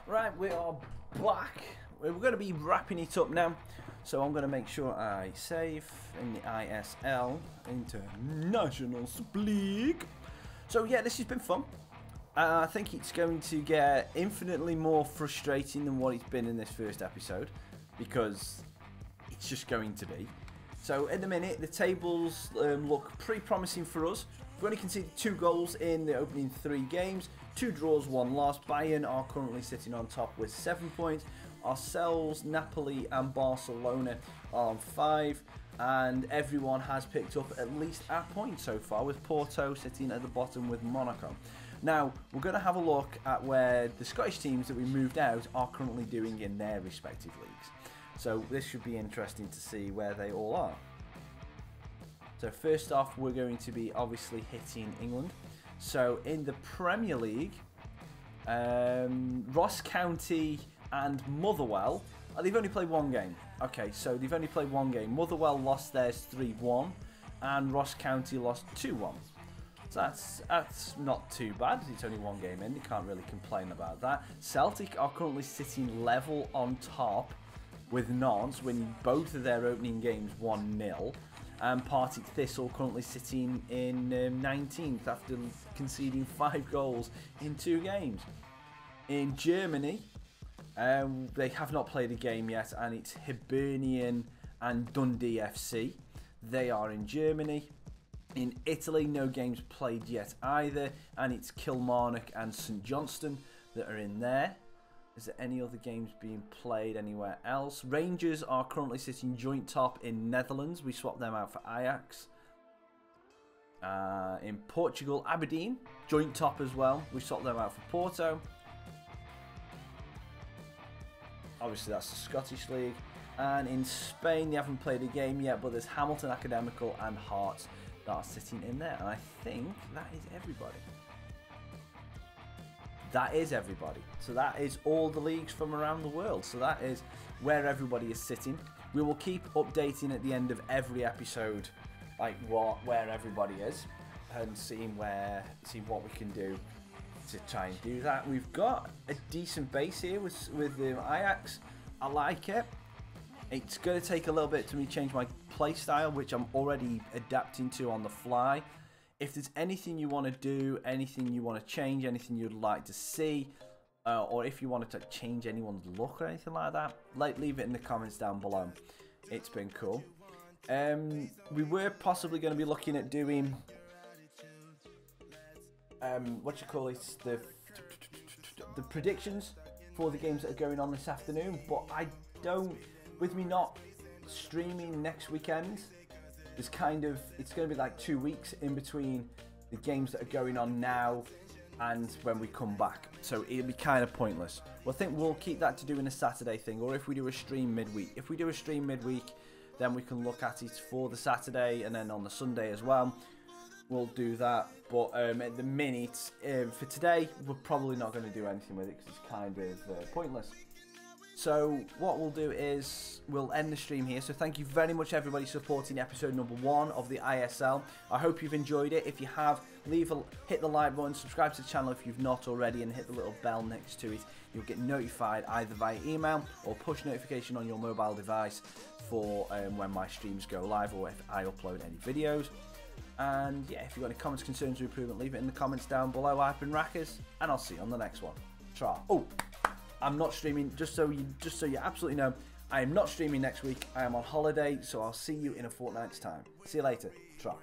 Right, we are back. We're going to be wrapping it up now. So I'm going to make sure I save in the ISL, International League. So yeah, this has been fun. I think it's going to get infinitely more frustrating than what it's been in this first episode. Because it's just going to be. So at the minute, the tables look pretty promising for us. We've only conceded 2 goals in the opening 3 games. 2 draws, 1 loss. Bayern are currently sitting on top with 7 points. Ourselves, Napoli and Barcelona are on 5. And everyone has picked up at least a point so far, with Porto sitting at the bottom with Monaco. Now, we're going to have a look at where the Scottish teams that we moved out are currently doing in their respective leagues. So this should be interesting to see where they all are. So first off, we're going to be obviously hitting England. So in the Premier League, Ross County and Motherwell, they've only played 1 game. Okay, so they've only played 1 game. Motherwell lost theirs 3-1, and Ross County lost 2-1. So that's not too bad. It's only one game in. You can't really complain about that. Celtic are currently sitting level on top with Nantes, winning both of their opening games 1-0. And Partick Thistle currently sitting in 19th after conceding 5 goals in 2 games. In Germany, they have not played a game yet, and it's Hibernian and Dundee FC. They are in Germany. In Italy, no games played yet either, and it's Kilmarnock and St Johnstone that are in there. Is there any other games being played anywhere else? Rangers are currently sitting joint top in Netherlands. We swapped them out for Ajax. In Portugal, Aberdeen, joint top as well. We swapped them out for Porto. Obviously, that's the Scottish League. And in Spain, they haven't played a game yet, but there's Hamilton Academical and Hearts that are sitting in there. And I think that is everybody. That is everybody. So that is all the leagues from around the world. So that is where everybody is sitting. We will keep updating at the end of every episode, like where everybody is, and seeing what we can do to try and do that. We've got a decent base here with Ajax. I like it. It's going to take a little bit to me change my play style, which I'm already adapting to on the fly. If there's anything you want to do, anything you want to change, anything you'd like to see, or if you wanted to change anyone's look or anything like that, leave it in the comments down below. It's been cool. We were possibly going to be looking at doing the predictions for the games that are going on this afternoon, but with me not streaming next weekend, it's going to be like 2 weeks in between the games that are going on now and when we come back, so it'll be kind of pointless. Well, I think we'll keep that to doing a Saturday thing, or if we do a stream midweek. If we do a stream midweek, then we can look at it for the Saturday, and then on the Sunday as well, we'll do that. But at the minute, for today, we're probably not going to do anything with it because it's kind of pointless. So what we'll do is we'll end the stream here. So thank you very much, everybody, supporting episode number 1 of the ISL. I hope you've enjoyed it. If you have, hit the like button, subscribe to the channel if you've not already, and hit the little bell next to it. You'll get notified either via email or push notification on your mobile device for when my streams go live or if I upload any videos. And yeah, if you've got any comments, concerns, or improvement, leave it in the comments down below. I've been Raccas, and I'll see you on the next one. Tra. Oh, I'm not streaming, just so you absolutely know, I am not streaming next week. I am on holiday, so I'll see you in a fortnight's time. See you later. Tra.